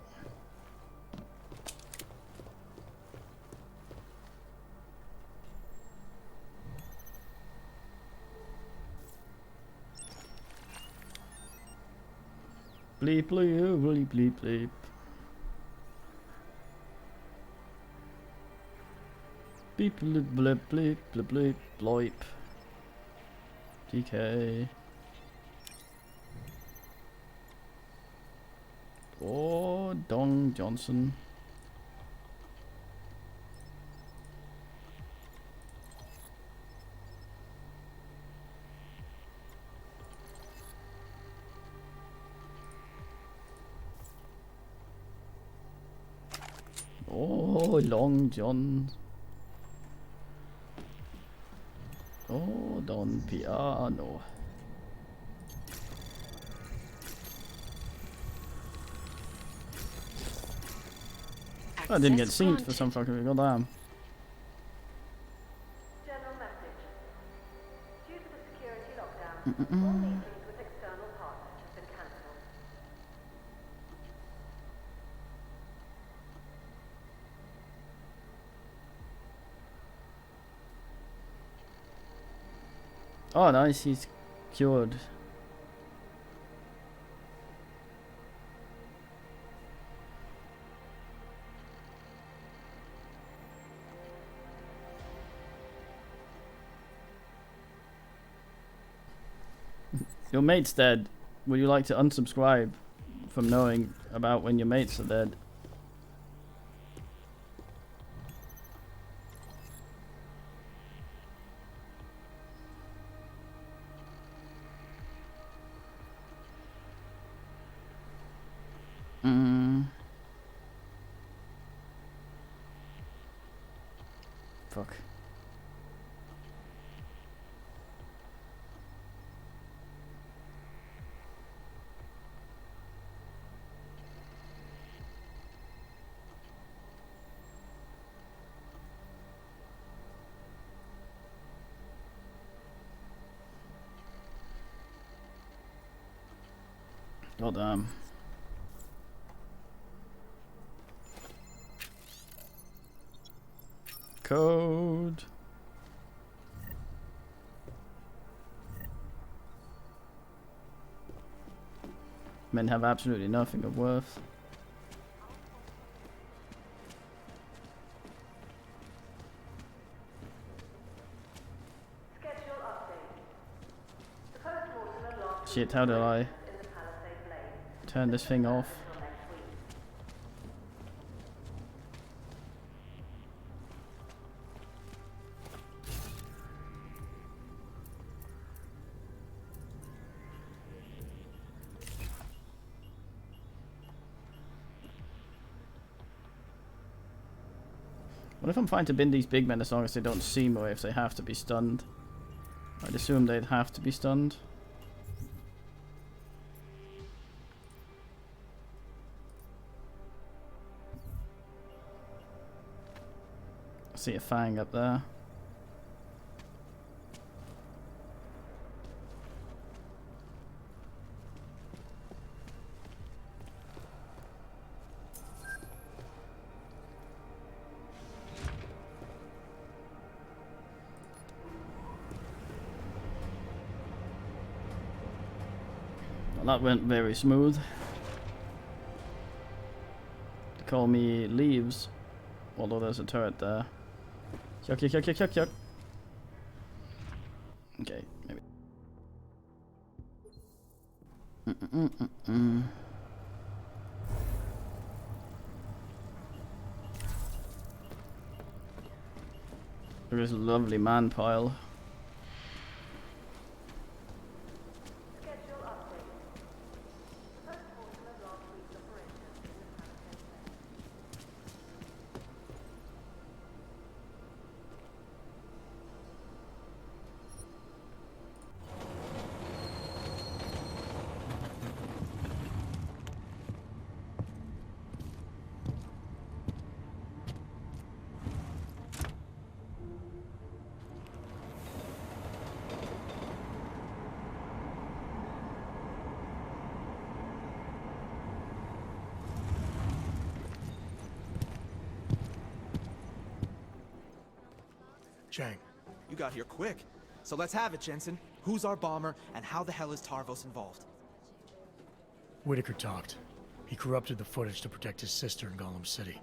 Bleep bleep bleep bleep bleep. Beep bleep bleep bleep bleep bleep bleep. DK. Oh, Dong Johnson. Oh, Long John. Oh, Don Piano. I didn't get seen for some fucking reason. Goddamn. General message. Due to the security lockdown, all meetings with external partners have been cancelled. Oh, nice. He's cured. Your mate's dead. Would you like to unsubscribe from knowing about when your mates are dead? Fuck. God damn. Code. Men have absolutely nothing of worth. Schedule update. The postmortem of last Shit, how do I in the Palisade Blaze. turn this thing off? Until next week. What if I'm trying to bin these big men as long as they don't see me, or if they have to be stunned? I'd assume they'd have to be stunned. I see a fang up there. Well, that went very smooth. They call me Leaves, although there's a turret there. Yuck, yuck, yuck, yuck, yuck, yuck. Okay, maybe. There is a lovely man pile. Schedule update. The postmortem of last week's operation in the Palisade Blaze. Chang. You got here quick. So let's have it, Jensen. Who's our bomber, and how the hell is Tarvos involved? Whitaker talked. He corrupted the footage to protect his sister in Gollum City.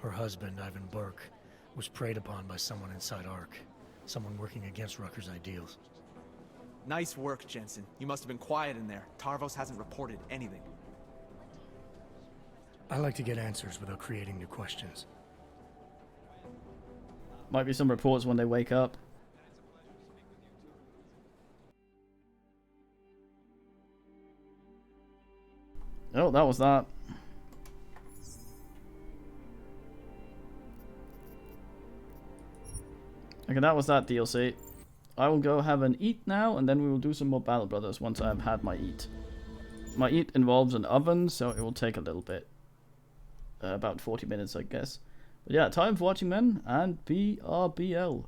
Her husband, Ivan Burke, was preyed upon by someone inside ARC. Someone working against Rucker's ideals. Nice work, Jensen. You must have been quiet in there. Tarvos hasn't reported anything. I like to get answers without creating new questions. Might be some reports when they wake up. Oh, that was that. Okay, that was that DLC. I will go have an eat now, and then we will do some more Battle Brothers once I have had my eat. My eat involves an oven, so it will take a little bit. About 40 minutes, I guess. But yeah, time for watching, men, and BRBL.